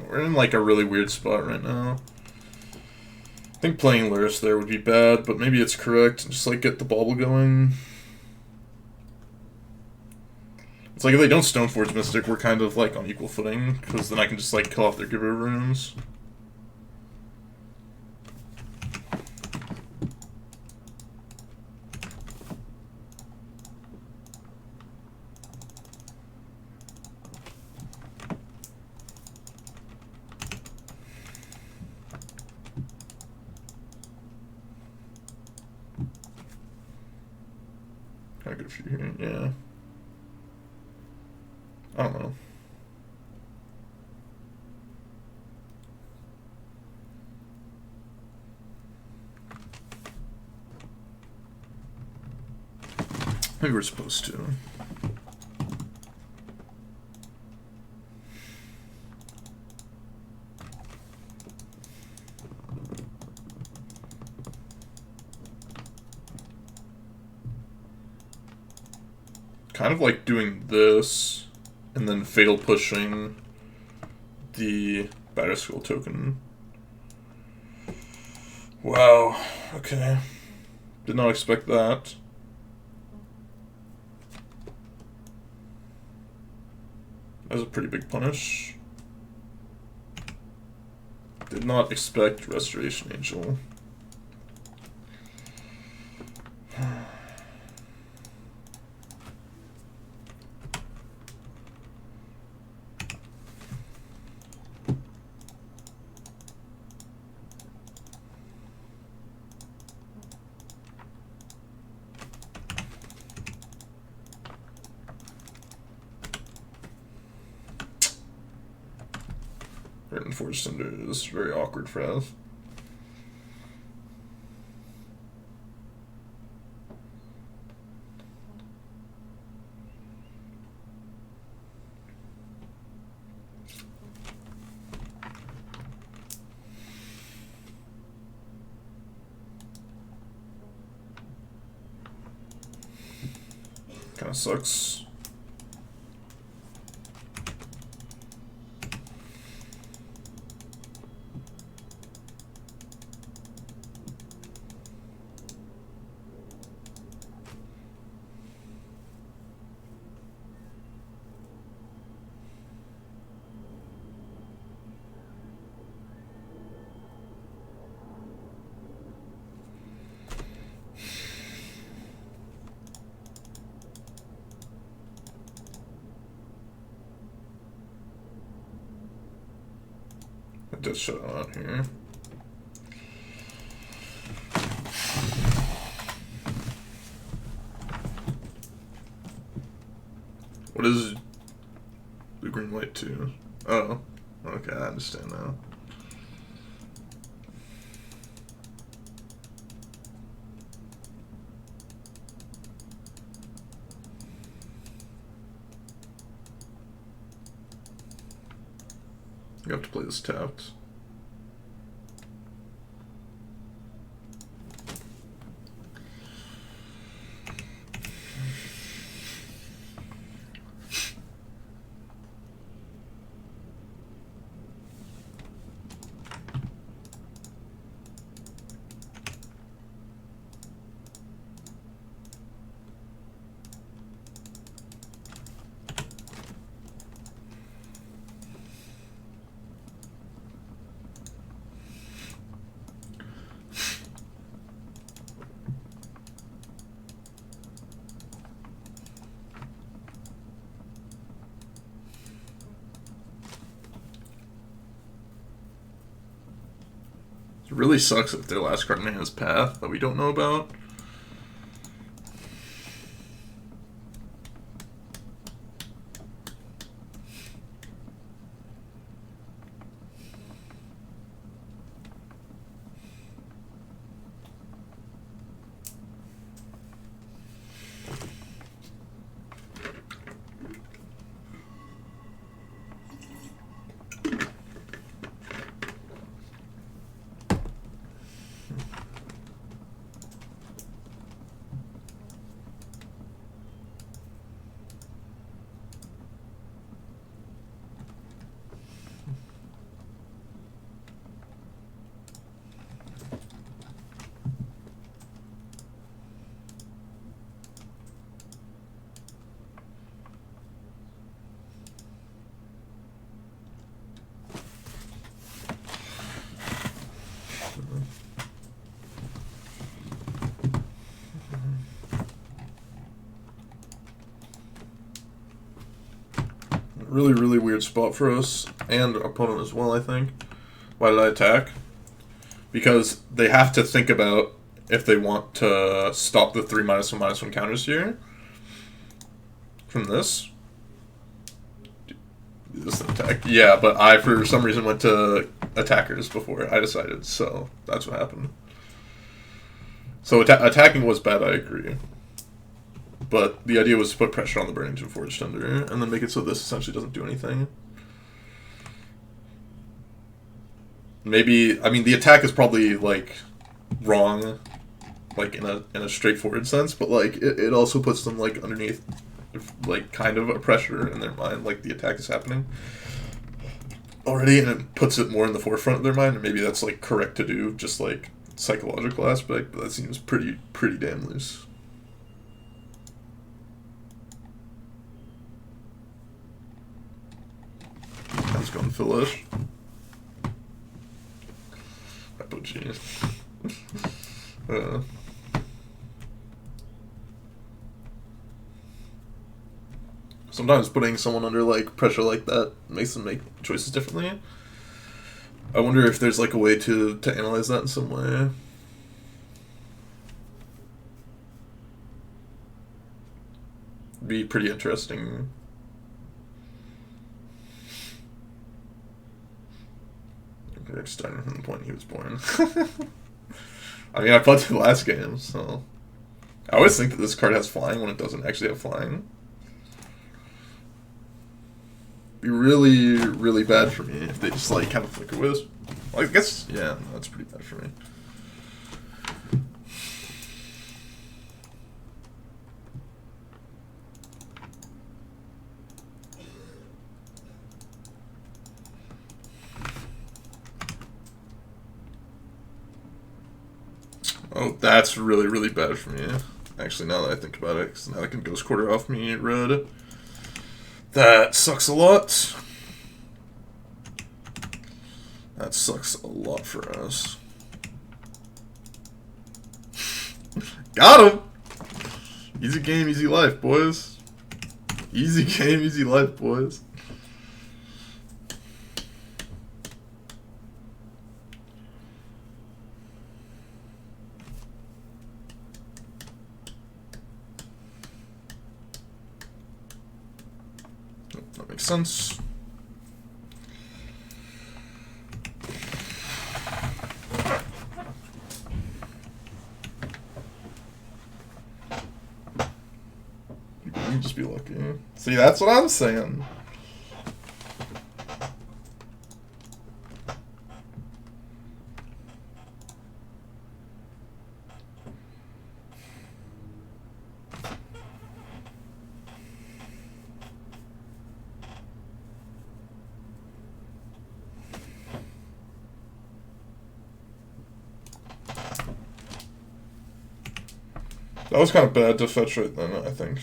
We're in like a really weird spot right now. I think playing Luris there would be bad, but maybe it's correct. Just like get the bauble going. It's like if they don't Stoneforge Mystic, we're kind of like on equal footing, because then I can just like kill off their Giver runes. Kind of good for you here, yeah. I don't know. Maybe we're supposed to. Kind of like doing this, and then fatal pushing the Batter Skull token. Wow, okay. Did not expect that. That was a pretty big punish. Did not expect Restoration Angel. Written Force Cinder is very awkward for us. Kind of sucks. Just shut it on here. What is the green white 2? Oh, okay, I understand now. You have to play this tapped. It really sucks if their last card in hand is Path that we don't know about. Really, really weird spot for us and opponent as well, I think. Why did I attack? Because they have to think about if they want to stop the 3/1/1 counters here. From this. This attack. Yeah, but I, for some reason, went to attackers before I decided, so that's what happened. So attacking was bad, I agree. But the idea was to put pressure on the Burning Forge Tender and then make it so this essentially doesn't do anything. Maybe, I mean, the attack is probably, like, wrong, like, in a straightforward sense, but, like, it also puts them, like, underneath, like, kind of a pressure in their mind, like, the attack is happening already, and it puts it more in the forefront of their mind, and maybe that's, like, correct to do, just, like, psychological aspect, but that seems pretty damn loose. That's going foolish. Apogee. Sometimes putting someone under like pressure like that makes them make choices differently. I wonder if there's like a way to analyze that in some way. Be pretty interesting. Eric Steiner from the point he was born. I mean, I played the last game, so... I always think that this card has flying when it doesn't actually have flying. Be really, really bad for me if they just, like, kind of flicker wisp. Well, I guess, yeah, that's pretty bad for me. Oh, that's really, really bad for me. Actually, now that I think about it, because now I can Ghost Quarter off me red. That sucks a lot. That sucks a lot for us. Got him! Easy game, easy life, boys. Easy game, easy life, boys. That makes sense. You just be lucky. See, that's what I'm saying. That was kind of bad to fetch right then, I think.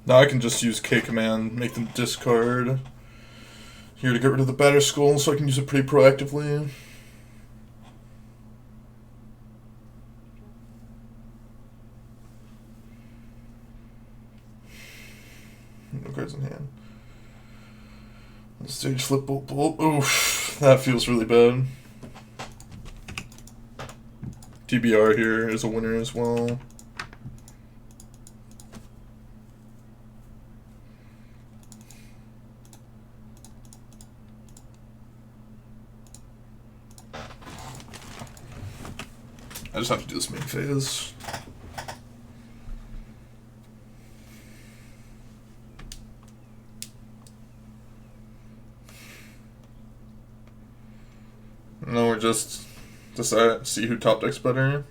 Now I can just use K command, make them discard here to get rid of the batter skull, so I can use it pretty proactively. No cards in hand. Stage flip bolt bolt. Oof, that feels really bad. TBR here is a winner as well. I just have to do this main phase. No, we're just decide see who top decks better.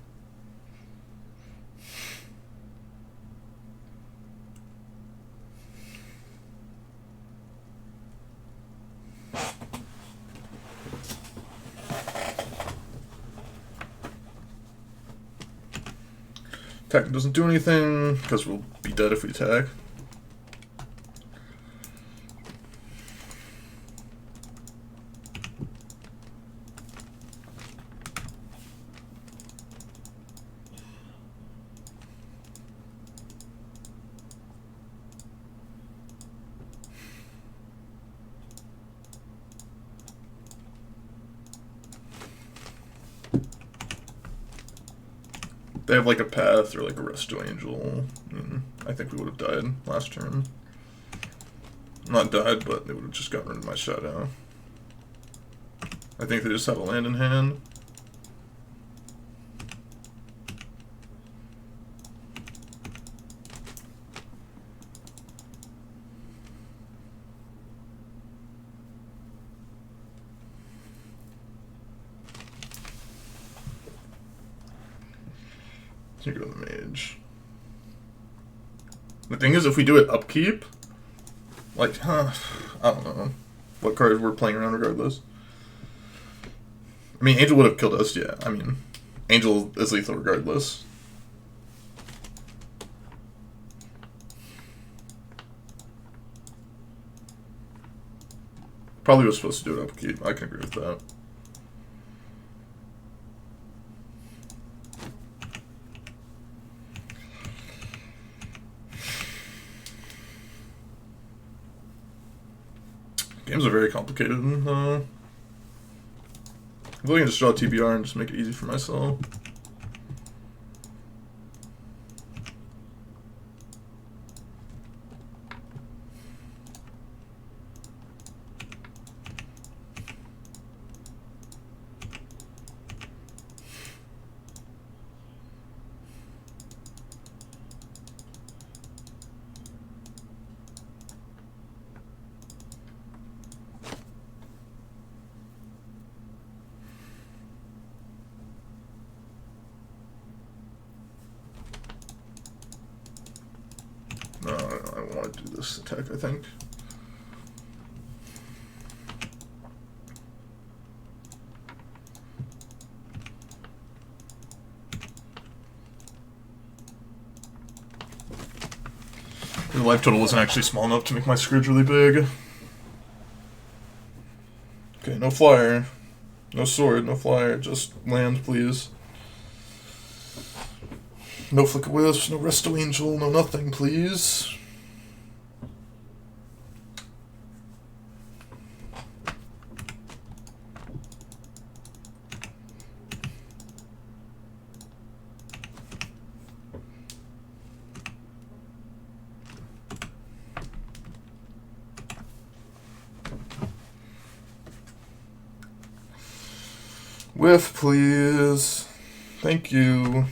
Attack doesn't do anything, because we'll be dead if we attack. They have like a path or like a resto angel. I think we would have died last turn. Not died, but they would have just gotten rid of my shadow. I think they just have a land in hand. Here go the mage. The thing is, if we do it upkeep, like, I don't know what cards we're playing around regardless. I mean, Angel would have killed us, yeah. I mean, Angel is lethal regardless. Probably was supposed to do it upkeep. I can agree with that. Games are very complicated. I feel like I can just draw TBR and just make it easy for myself. No, I want to do this attack, I think. The life total isn't actually small enough to make my Scourge really big. Okay, no flyer. No sword, no flyer, just land, please. No Flick of Wisps, no Resto Angel, no nothing, please. Whiff, please. Thank you.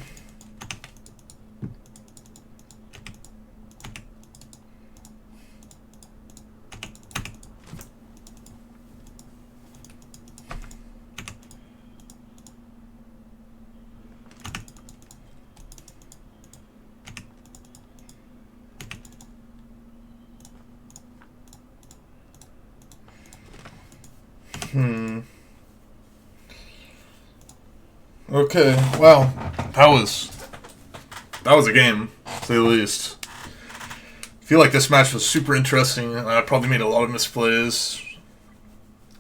Okay, wow. That was a game, to say the least. I feel like this match was super interesting, and I probably made a lot of misplays.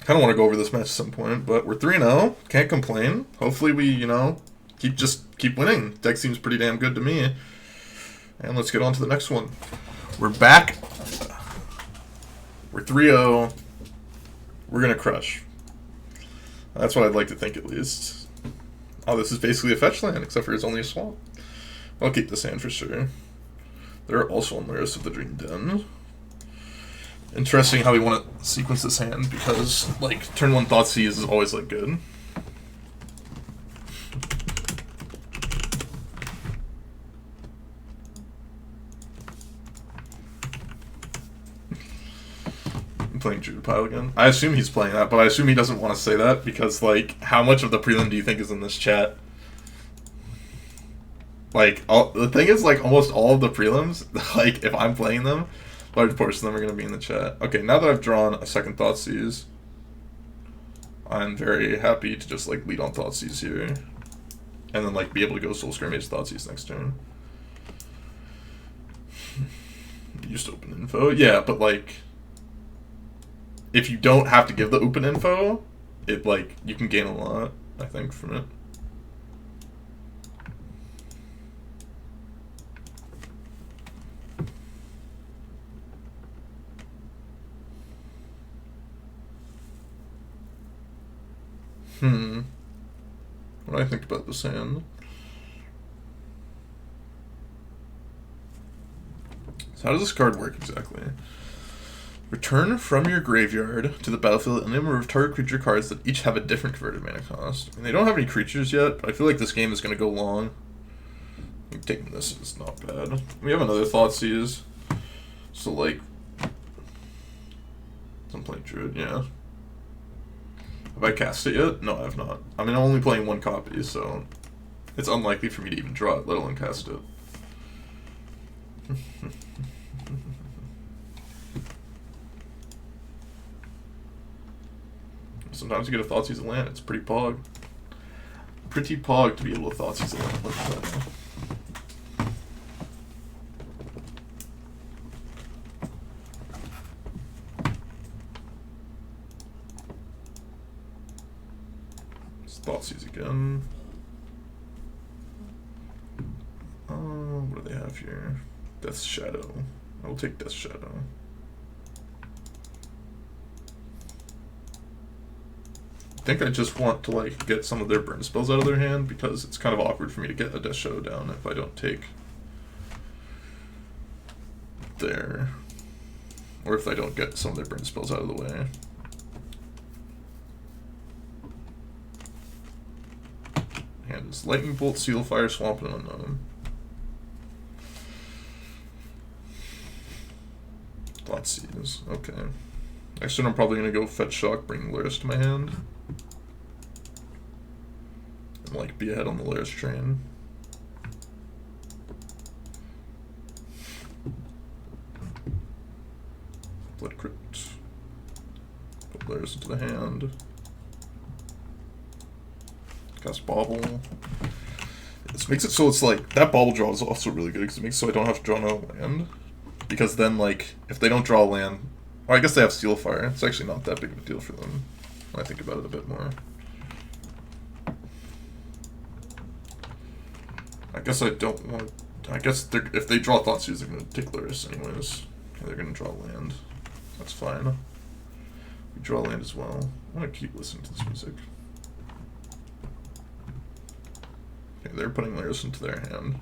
I kind of want to go over this match at some point, but we're 3-0. Can't complain. Hopefully we, keep winning. Deck seems pretty damn good to me. And let's get on to the next one. We're back. We're 3-0. We're going to crush. That's what I'd like to think, at least. Oh, this is basically a fetch land, except for it's only a swamp. I'll keep this hand for sure. There are also Unlares of the Dream Den. Interesting how we want to sequence this hand, because, turn 1 Thoughtseize is always, good. I'm playing Druid Pile again. I assume he's playing that, but I assume he doesn't want to say that, because, how much of the prelim do you think is in this chat? The thing is, almost all of the prelims, if I'm playing them, large portion of them are going to be in the chat. Okay, now that I've drawn a second Thoughtseize, I'm very happy to just, lead on Thoughtseize here. And then, be able to go Soul Skirmish Thoughtseize next turn. Used to open info. Yeah, but, if you don't have to give the open info, it, you can gain a lot, I think, from it. What do I think about this hand? So how does this card work exactly? Return from your graveyard to the battlefield and then remove target creature cards that each have a different converted mana cost. I mean, they don't have any creatures yet, but I feel like this game is going to go long. I think taking this is not bad. We have another Thoughtseize. So, I'm playing Druid, yeah. Have I cast it yet? No, I have not. I mean, I'm only playing 1 copy, so it's unlikely for me to even draw it, let alone cast it. Sometimes you get a Thoughtseize a land, it's pretty pog. Pretty pog to be able to Thoughtseize a land like that. Thoughtseize again. What do they have here? Death's Shadow. I will take Death's Shadow. I think I just want to like get some of their burn spells out of their hand because it's kind of awkward for me to get a Death Shadow down if I don't take their, or if I don't get some of their burn spells out of the way. Hand is Lightning Bolt, Seal Fire, Swamp, and Unknown. Thoughtseize, okay. Next turn I'm probably going to go Fetch Shock, bring Luris to my hand. And like be ahead on the Luris train. Blood Crypt. Put Luris into the hand. Cast Bauble. This makes it so it's like, that Bauble draw is also really good because it makes it so I don't have to draw no land. Because then, like, if they don't draw land, or I guess they have Steel Fire. It's actually not that big of a deal for them when I think about it a bit more. I guess I don't want to, I guess if they draw Thoughtseize, they're going to take Luris anyways. Okay, they're going to draw land. That's fine. We draw land as well. I want to keep listening to this music. Okay, they're putting Luris into their hand.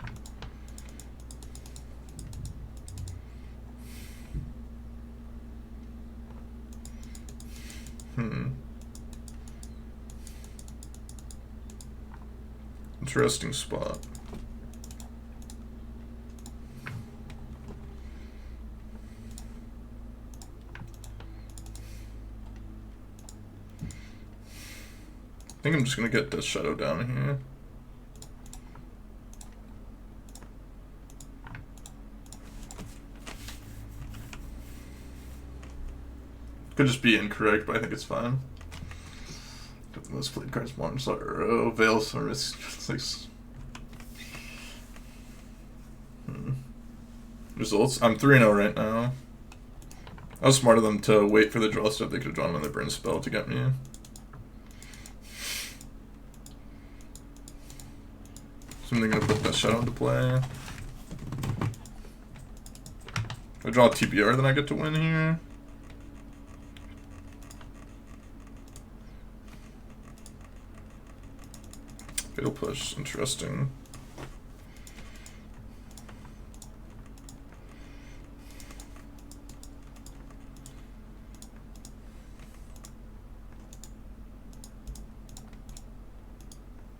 Interesting spot. I think I'm just gonna get Death Shadow down here. Could just be incorrect, but I think it's fine. Got the most played cards, Modern Sorrow, Veil, Service, 6. Results. I'm 3-0 right now. I was smart of them to wait for the draw step. They could have drawn another burn spell to get me. So I'm gonna put that Shadow into play. If I draw a TBR, then I get to win here. Fatal Push, interesting.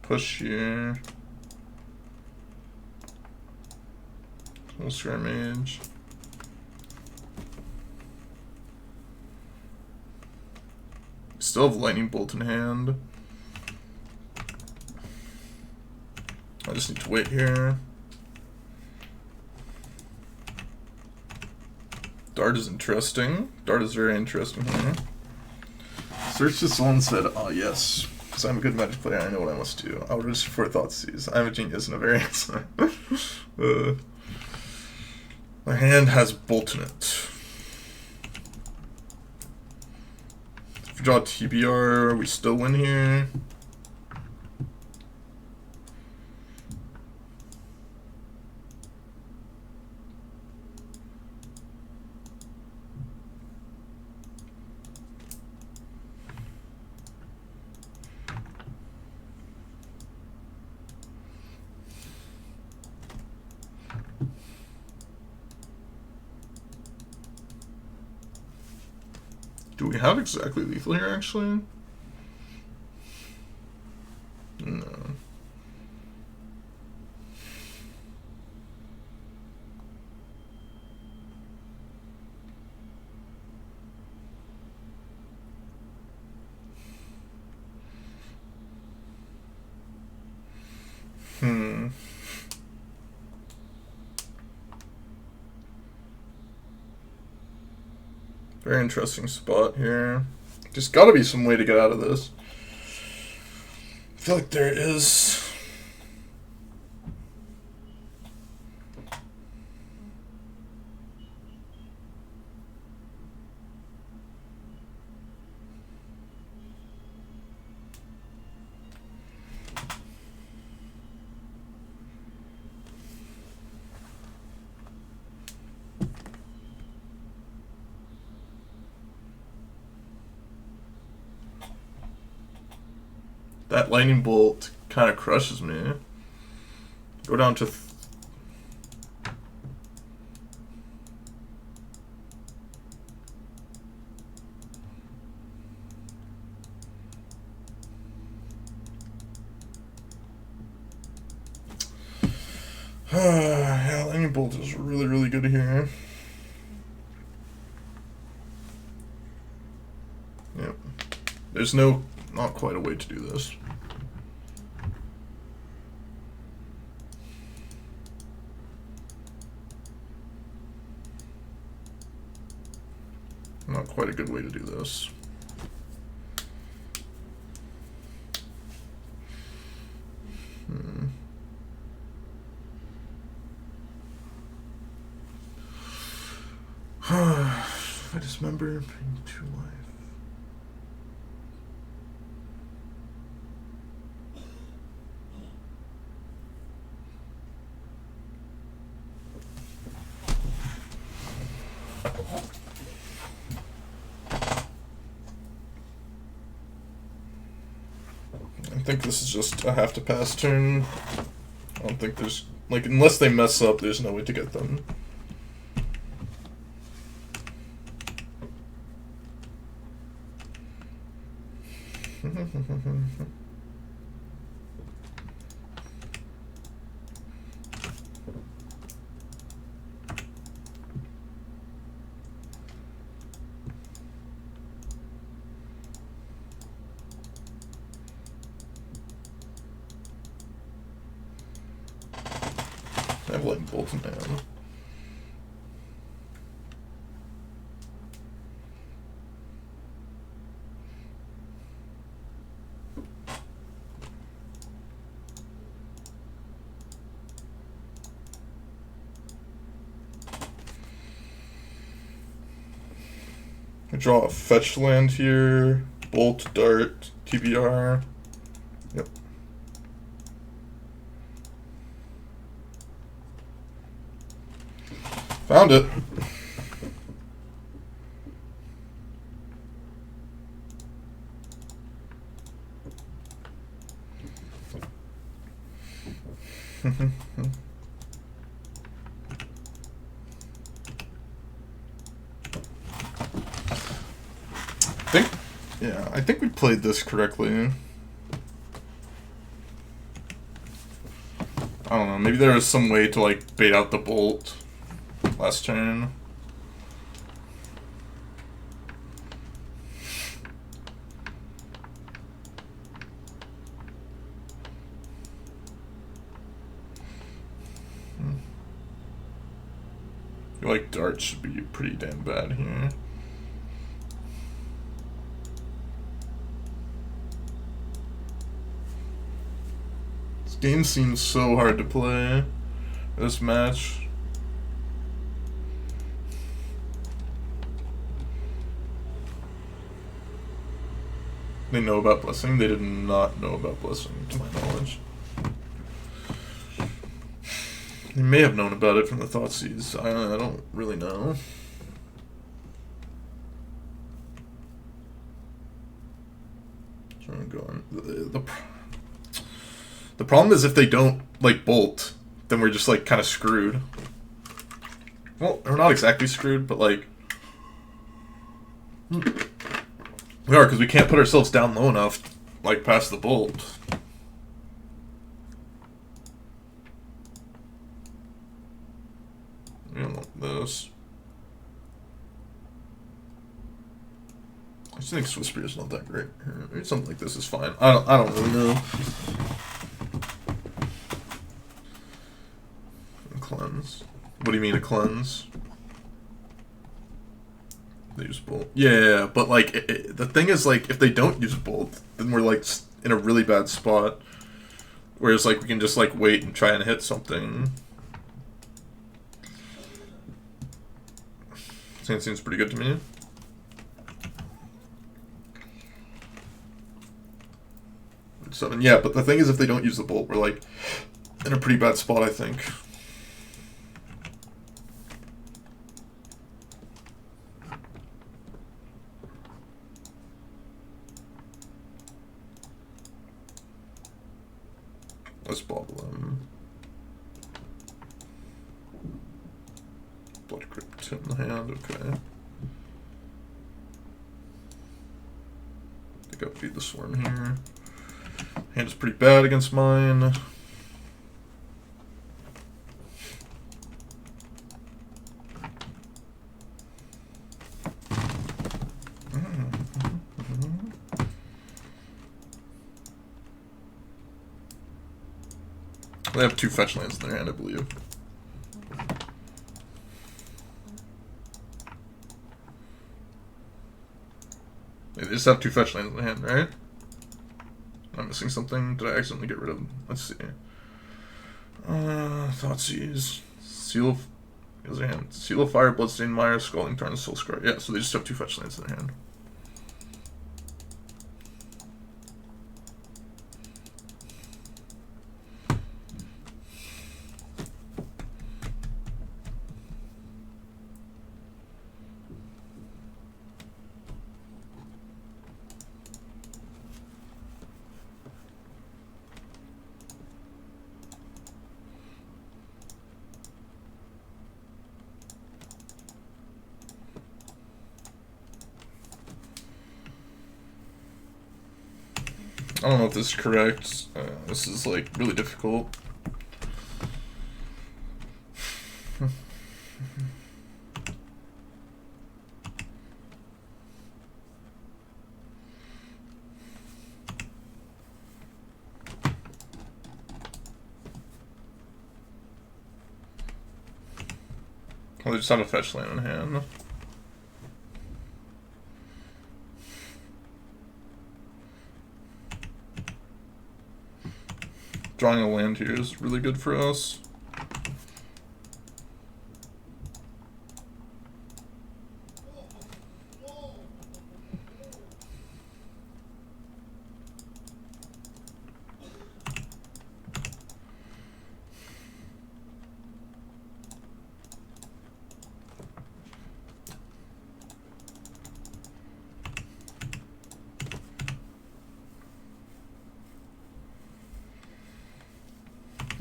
Push here. Little Skirmage. Still have Lightning Bolt in hand. I just need to wait here. Dart is interesting. Dart is very interesting here. Search this one said, "Oh yes, because I'm a good Magic player, I know what I must do. I'll register for Thoughtseize. I'm a genius and a variance." My hand has Bolt in it. If we draw TBR, we still win here. Do we have exactly lethal here, actually? No. Very interesting spot here. There's gotta be some way to get out of this. I feel like there is. That lightning bolt kind of crushes me. Go down to... yeah, lightning bolt is really, really good here. Yep. There's not quite a way to do this. Not quite a good way to do this. I dismember, bring 2 life. I think this is just a have to pass turn. I don't think there's, like, unless they mess up, there's no way to get them. I have lightning bolts in hand. I draw a fetch land here, bolt, dart, TBR. Yep. Found it. I think we played this correctly. I don't know, maybe there was some way to like bait out the bolt last turn. I feel like dart should be pretty damn bad here. This game seems so hard to play. This match. They know about blessing. They did not know about blessing, to my knowledge. They may have known about it from the Thoughtseize. I don't really know. So I'm going. The problem is if they don't like bolt, then we're just like kind of screwed. Well, we're not exactly screwed, but like we are, because we can't put ourselves down low enough, like past the bolt. We don't want this. I just think Swiss Spear is not that great. Maybe something like this is fine. I don't really know. Cleanse. What do you mean a cleanse? They use bolt. Yeah, but like the thing is, like, if they don't use bolt, then we're like in a really bad spot. Whereas like we can just like wait and try and hit something. Seems pretty good to me. Seven, yeah, but the thing is, if they don't use the bolt, we're like in a pretty bad spot, I think. Let's bobble him. Blood Crypt in the hand, okay. I think I'll feed the Swarm here. Hand is pretty bad against mine. They have 2 fetch lands in their hand, I believe. They just have 2 fetch lands in their hand, right? I'm missing something. Did I accidentally get rid of them? Let's see. Thoughtseize. Seal of Fire, Bloodstained Mire, Scalding Tarn, Soul Scar. Yeah, so they just have 2 fetch lands in their hand. I don't know if this is correct. This is like really difficult. Well, they just have a fetch land in hand. Drawing a land here is really good for us.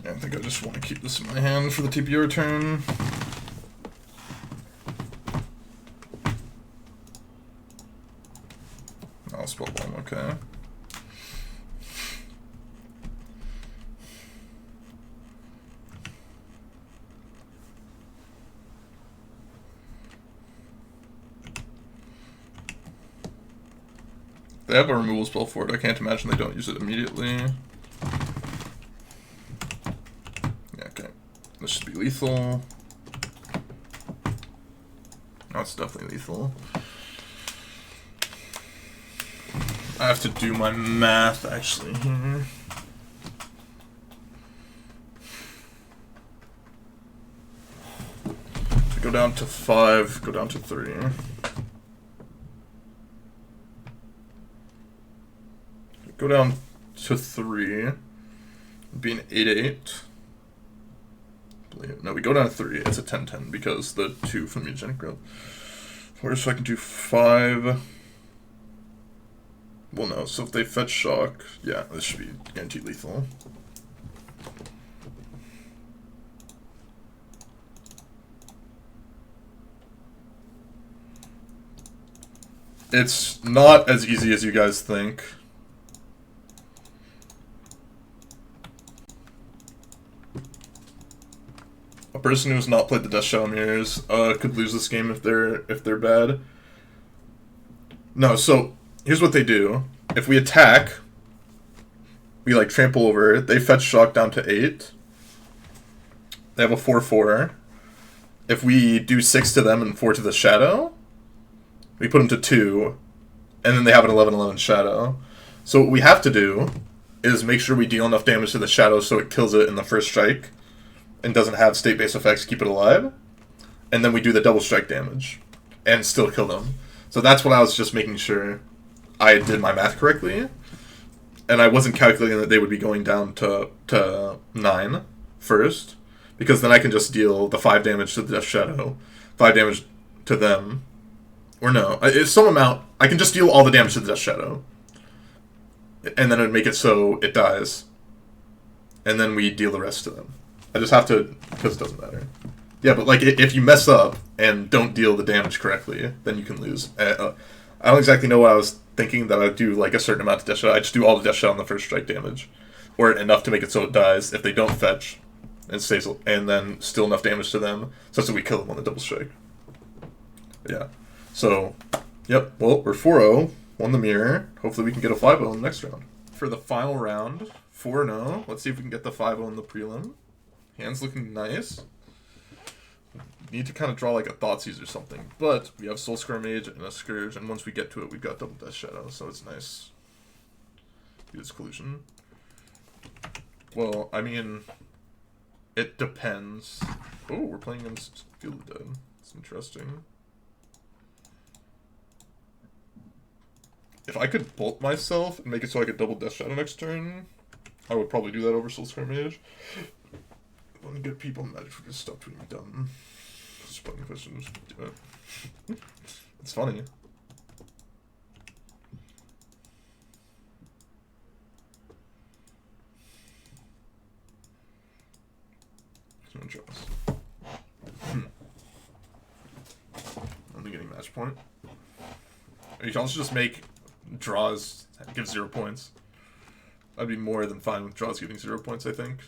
I think I just want to keep this in my hand for the TPR turn. I'll spell bomb, okay. They have a removal spell for it. I can't imagine they don't use it immediately. This should be lethal. No, it's definitely lethal. I have to do my math actually here. So go down to 5, go down to 3. Go down to 3. It'd be an 8/8. No, we go down to 3. It's a 10/10 because the 2 from the mutagenic growth. 4, so I can do 5. Well, no, so if they fetch shock, yeah, this should be guaranteed lethal. It's not as easy as you guys think. A person who has not played the Death Shadow Mirrors could lose this game if they're bad. No, so here's what they do. If we attack, we like trample over it. They fetch shock down to 8. They have a 4/4. If we do 6 to them and 4 to the shadow, we put them to 2, and then they have an 11/11 shadow. So what we have to do is make sure we deal enough damage to the shadow so it kills it in the first strike and doesn't have state-based effects, keep it alive, and then we do the double strike damage and still kill them. So that's what I was just making sure I did my math correctly, and I wasn't calculating that they would be going down to 9 first, because then I can just deal the 5 damage to the Death Shadow, 5 damage to them, or no, it's some amount. I can just deal all the damage to the Death Shadow, and then it'd make it so it dies. and then we deal the rest to them. I just have to, because it doesn't matter. Yeah, but like if you mess up and don't deal the damage correctly, then you can lose. I don't exactly know what I was thinking, that I'd do like a certain amount of death shot. I just do all the death shot on the first strike damage, or enough to make it so it dies if they don't fetch, and stays, and then still enough damage to them such that we kill them on the double strike. Yeah. So, yep. Well, we're 4-0, won the mirror. Hopefully we can get a 5-0 in the next round. For the final round, 4-0. Let's see if we can get the 5-0 in the prelim. Hand's looking nice. Need to kind of draw like a Thoughtseize or something, but we have Soulscar Mage and a Scourge, and once we get to it, we've got double Death Shadow, so it's nice. Use Collusion. Well, I mean, it depends. Oh, we're playing against Field of the Dead. It's interesting. If I could bolt myself and make it so I could double Death Shadow next turn, I would probably do that over Soulscar Mage. Let me get people magic for this stuff to be done. Just playing questions. Do it. It's funny. No draws. Only getting match point. You can also just make draws give 0 points. I'd be more than fine with draws giving 0 points, I think.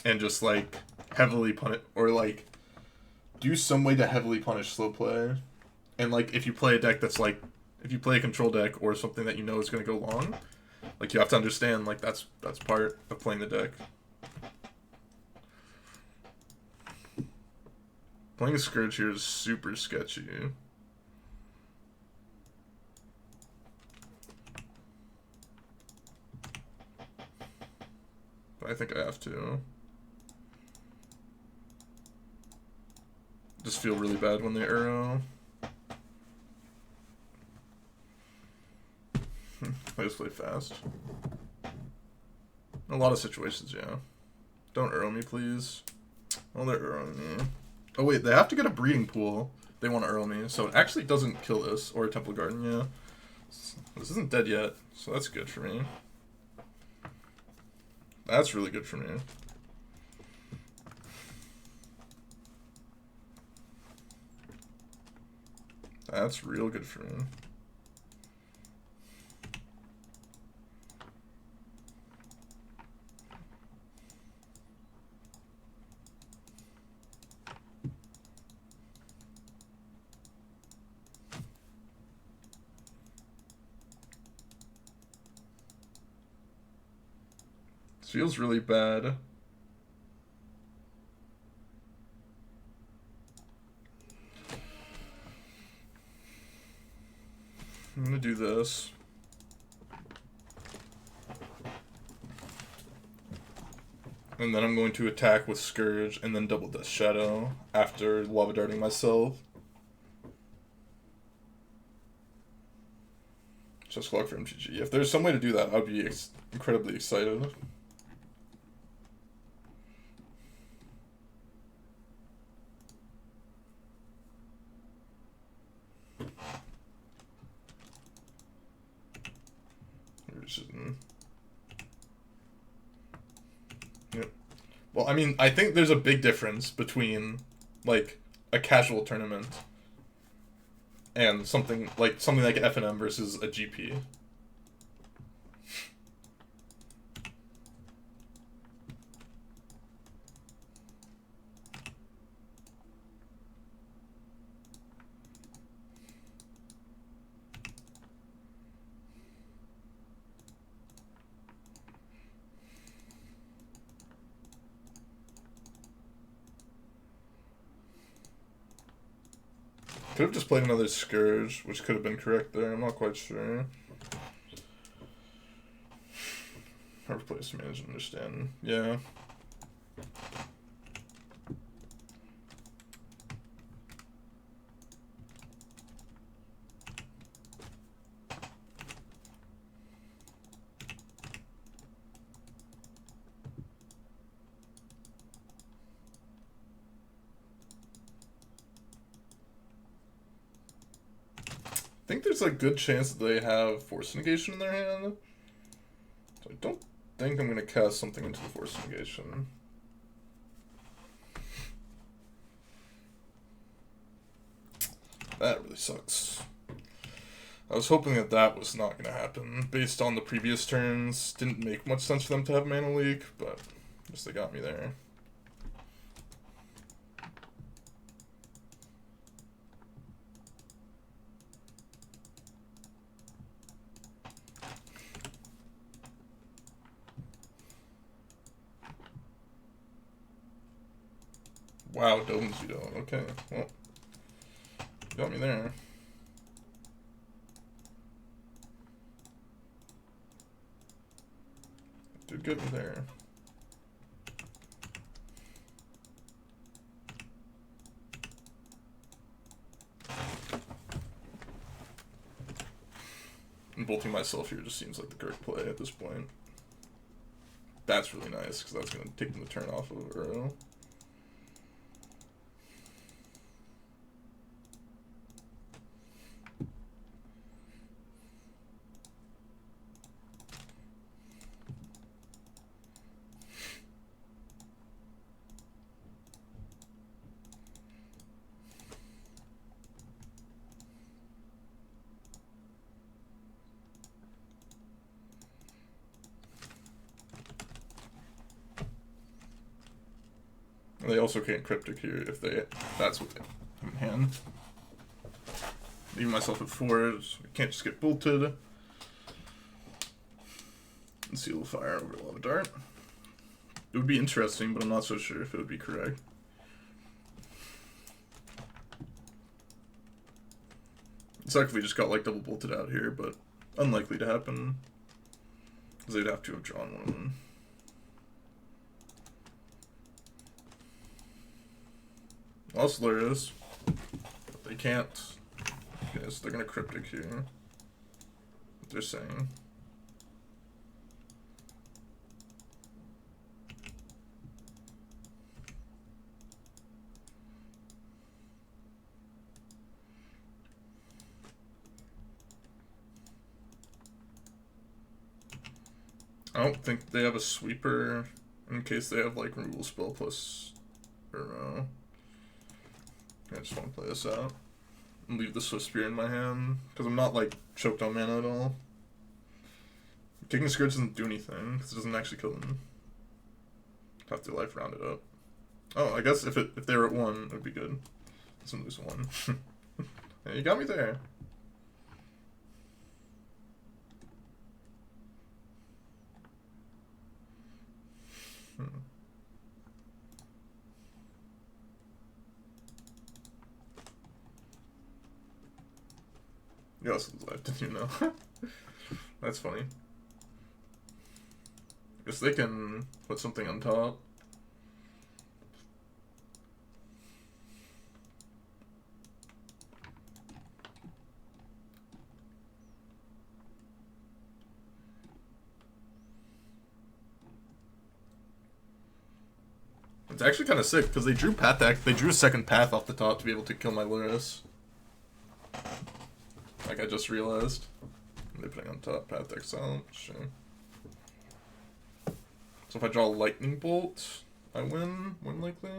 And just like heavily punish, or like do some way to heavily punish slow play. And like if you play a deck that's like, if you play a control deck or something that you know is going to go long, like you have to understand like that's part of playing the deck. Playing a Scourge here is super sketchy. But I think I have to. Just feel really bad when they arrow. I just play fast. In a lot of situations, yeah. Don't arrow me, please. Oh, they're arrowing me. Oh wait, they have to get a breeding pool. They want to arrow me, so it actually doesn't kill this, or a Temple Garden, yeah. This isn't dead yet, so that's good for me. That's really good for me. That's real good for me. This feels really bad. I'm gonna do this. And then I'm going to attack with Scourge and then double Death Shadow after Lava Darting myself. Just clock for MTG. If there's some way to do that, I'd be incredibly excited. Yep. Well, I mean, I think there's a big difference between, like, a casual tournament and something like FNM versus a GP. Could have just played another Scourge, which could have been correct there. I'm not quite sure. Hard place to manage and understand. Yeah. think there's a good chance that they have Force Negation in their hand. So I don't think I'm going to cast something into the Force Negation. That really sucks. I was hoping that that was not going to happen. Based on the previous turns, didn't make much sense for them to have Mana Leak, but I guess they got me there. Wow, domes you don't. Okay, well, got me there. Did get me there. And bolting myself here just seems like the correct play at this point. That's really nice, because that's going to take them the turn off of Uro. They also can't Cryptic here if that's what they have in hand. Leaving myself at 4, I can't just get bolted. And Seal of Fire over Lava Dart. It would be interesting, but I'm not so sure if it would be correct. It's like if we just got like double bolted out here, but unlikely to happen. Because they'd have to have drawn one of them. Also there is, but they can't. Okay, so they're gonna Cryptic here. What they're saying. I don't think they have a sweeper in case they have like removal spell plus Uro. I just want to play this out and leave the Swift Spear in my hand because I'm not like choked on mana at all. Taking Scourge doesn't do anything because it doesn't actually kill them. Have to life round it up. Oh, I guess if they were at 1, it would be good. Doesn't lose 1. Yeah, you got me there. You also lose life, didn't you know? That's funny. Guess they can put something on top. It's actually kind of sick because they drew They drew a second path off the top to be able to kill my Luris. Like I just realized. They're putting on top Path Exile. Sure. So if I draw Lightning Bolt, I win, more likely.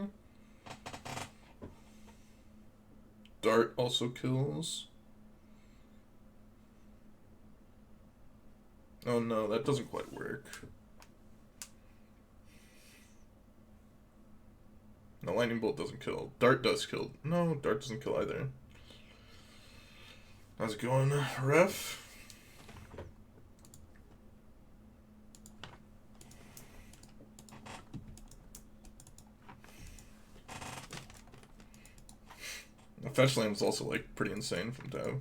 Dart also kills. Oh no, that doesn't quite work. No, Lightning Bolt doesn't kill. Dart does kill. No, Dart doesn't kill either. How's it going, ref? Fetch Land was also like pretty insane from Dev.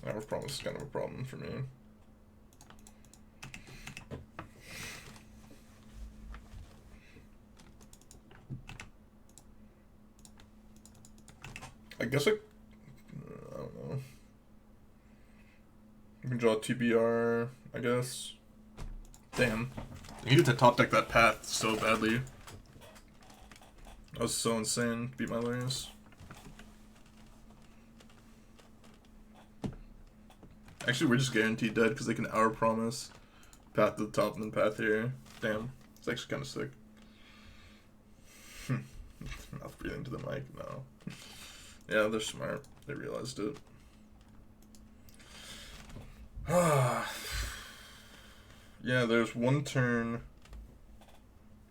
That was probably kind of a problem for me. I guess I don't know. can draw TBR, I guess. Damn. I needed to top deck that path so badly. That was so insane. Beat my Larius. Actually, we're just guaranteed dead because they can hour promise. Path to the top and then path here. Damn. It's actually kind of sick. Mouth breathing to the mic. No. Yeah, they're smart. They realized it. Yeah, there's one turn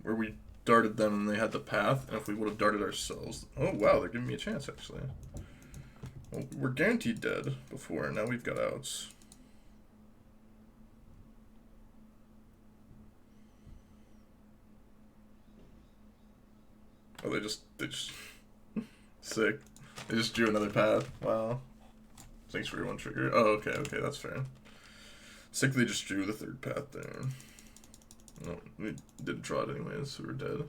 where we darted them and they had the path, and if we would have darted ourselves... Oh, wow, they're giving me a chance, actually. Well, we're guaranteed dead before, and now we've got outs. Oh, they just... Sick. They just drew another path. Wow. Thanks for your one trigger. Oh, okay, that's fair. Sick, they just drew the third path there. No, we didn't draw it anyways, so we're dead.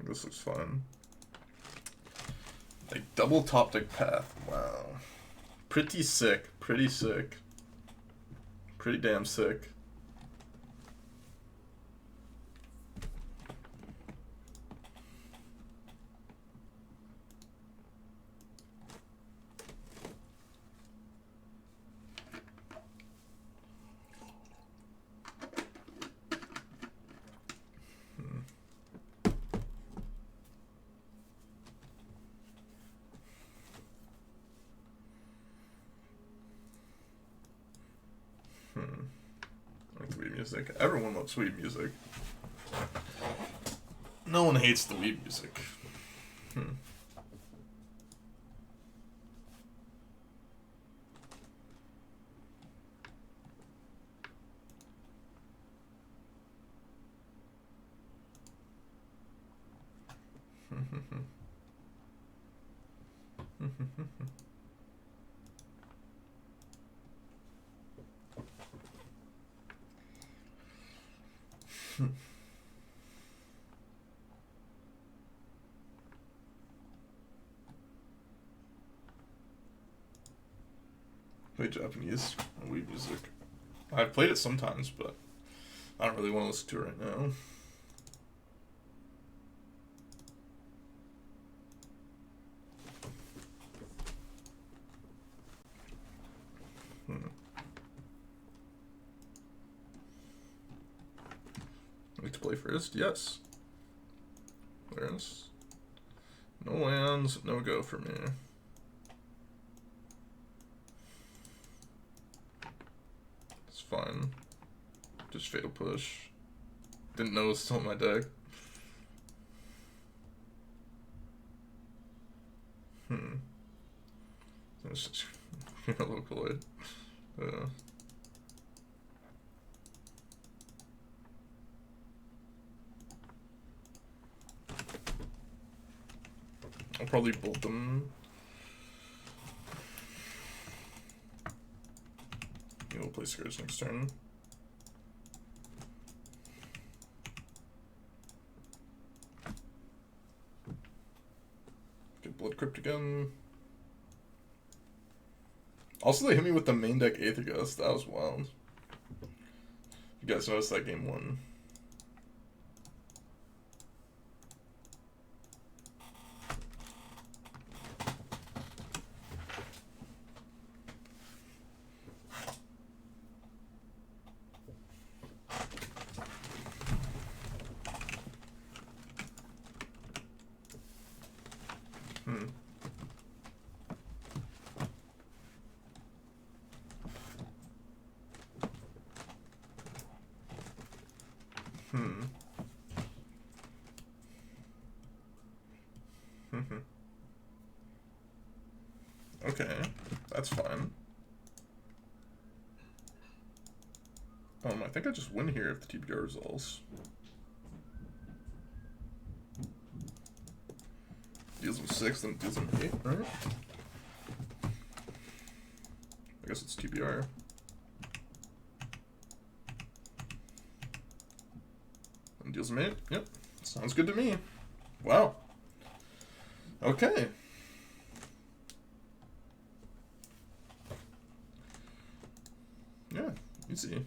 This looks fun. Like double top deck path. Wow. Pretty sick. Pretty sick. Pretty damn sick. Like the Wii music. Everyone loves Wii music. No one hates the Wii music. Play Japanese Wii music. I've played it sometimes, but I don't really want to listen to it right now. Like to play first? Yes. There's no lands, no go for me. It's fine. Just fatal push. Didn't know it was still in my deck. It's just a Localoid. I'll probably bolt them. We'll play Scourge next turn. Get Blood Crypt again. Also, they hit me with the main deck Aether Gust. That was wild. You guys noticed that game one. Okay, that's fine. I think I just win here if the TBR resolves. Deals him 6, then deals him 8, right? I guess it's TBR. And deals him 8. Yep. Sounds good to me. Wow. Okay. Yeah, easy.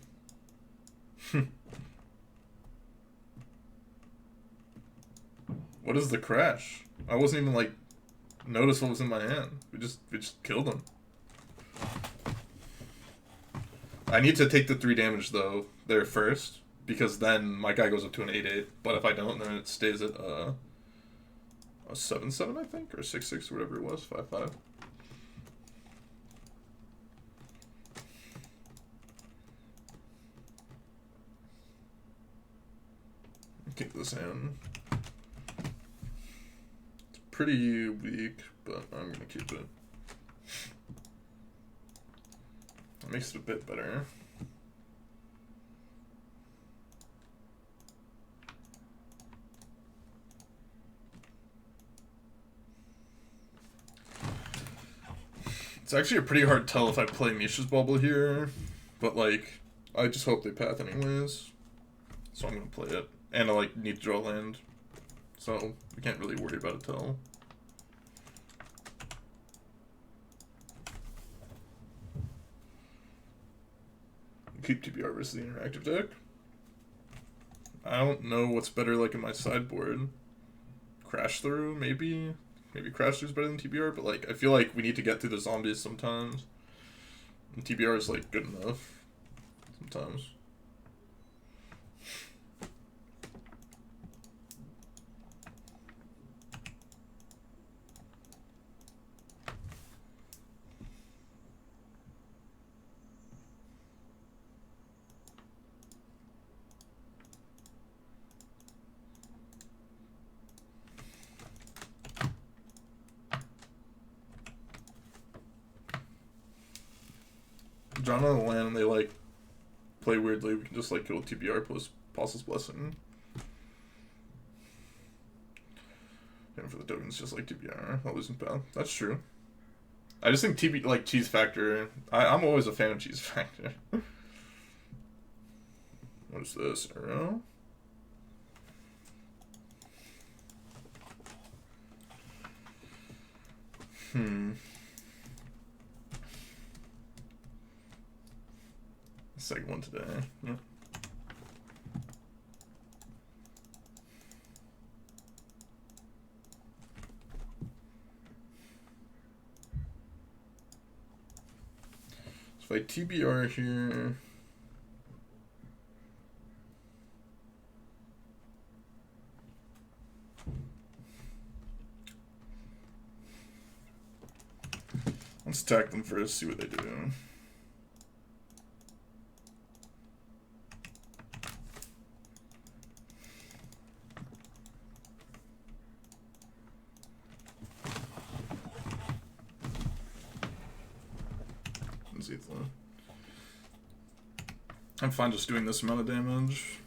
What is the crash? I wasn't even like notice what was in my hand. We just killed him. I need to take the 3 damage though there first, because then my guy goes up to an 8/8. But if I don't, then it stays at a 7/7 I think, or 6/6 or whatever it was, 5/5. Kick this in. It's pretty weak, but I'm gonna keep it. That makes it a bit better. It's actually a pretty hard tell if I play Misha's Bubble here, but like, I just hope they path anyways. So I'm gonna play it. And I like need to draw land, so we can't really worry about a tell. Keep TBR versus the interactive deck. I don't know what's better like in my sideboard. Crash through, maybe? Maybe Crash through is better than TBR, but like I feel like we need to get through the zombies sometimes. And TBR is like good enough sometimes. Drawn on the land and they like play weirdly, we can just like kill TBR plus Apostle's Blessing. And for the tokens, just like TBR, not losing path. That's true. I just think TB like Cheese Factor. I'm always a fan of Cheese Factor. What is this? Arrow? Second one today. Yeah. So if I TBR here. Let's attack them first, see what they do. I'm fine just doing this amount of damage.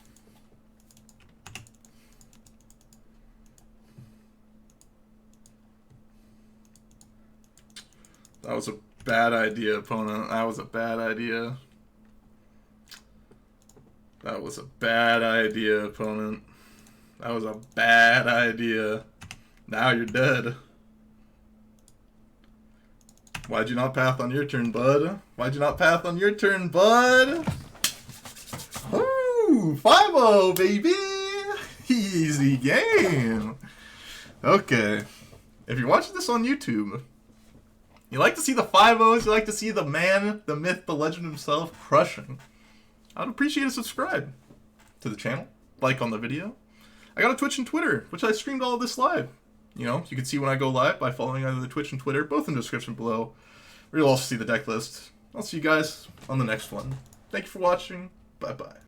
That was a bad idea, opponent. That was a bad idea. That was a bad idea, opponent. That was a bad idea. Now you're dead. Why'd you not path on your turn, bud? Why'd you not path on your turn, bud? Ooh, 5-0, baby! Easy game. Okay. If you're watching this on YouTube, you like to see the 5-0s, you like to see the man, the myth, the legend himself crushing, I'd appreciate a subscribe to the channel, like on the video. I got a Twitch and Twitter, which I streamed all of this live. You know, you can see when I go live by following either the Twitch and Twitter, both in the description below, where you'll also see the deck list. I'll see you guys on the next one. Thank you for watching. Bye-bye.